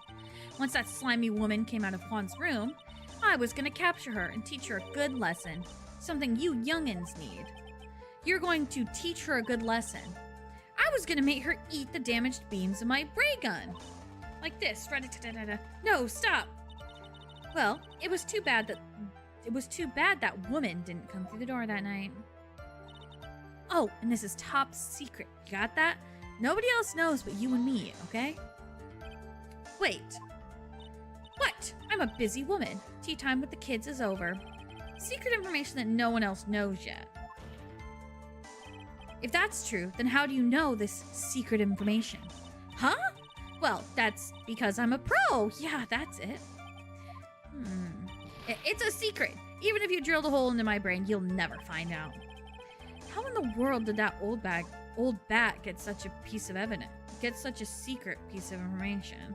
Once that slimy woman came out of Juan's room, I was gonna capture her and teach her a good lesson. Something you youngins need. You're going to teach her a good lesson. I was gonna make her eat the damaged beams of my ray gun. Like this. No, stop. Well, it was too bad that woman didn't come through the door that night. Oh, and this is top secret. You got that? Nobody else knows but you and me, okay? Wait. What? I'm a busy woman. Tea time with the kids is over. Secret information that no one else knows yet. If that's true, then how do you know this secret information? Huh? Well, that's because I'm a pro. Yeah, that's it. It's a secret. Even if you drilled a hole into my brain, you'll never find out. How in the world did that old bat get such a piece of evidence? Get such a secret piece of information?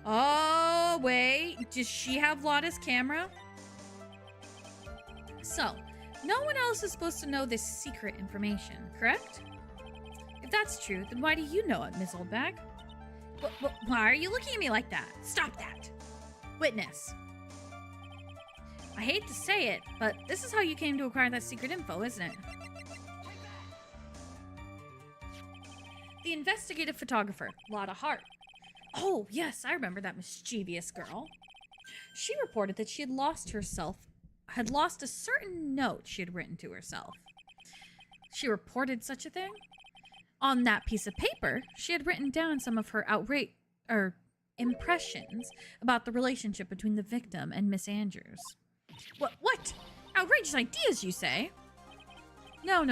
Oh, wait. Does she have Lotta's camera? So, no one else is supposed to know this secret information, correct? If that's true, then why do you know it, Miss Oldbag? Why are you looking at me like that? Stop that! Witness. I hate to say it, but this is how you came to acquire that secret info, isn't it? The investigative photographer, Lotta Hart. Oh, yes, I remember that mischievous girl. She reported that she had lost a certain note she had written to herself. She reported such a thing? On that piece of paper, she had written down some of her impressions about the relationship between the victim and Miss Andrews. What? Outrageous ideas, you say? No.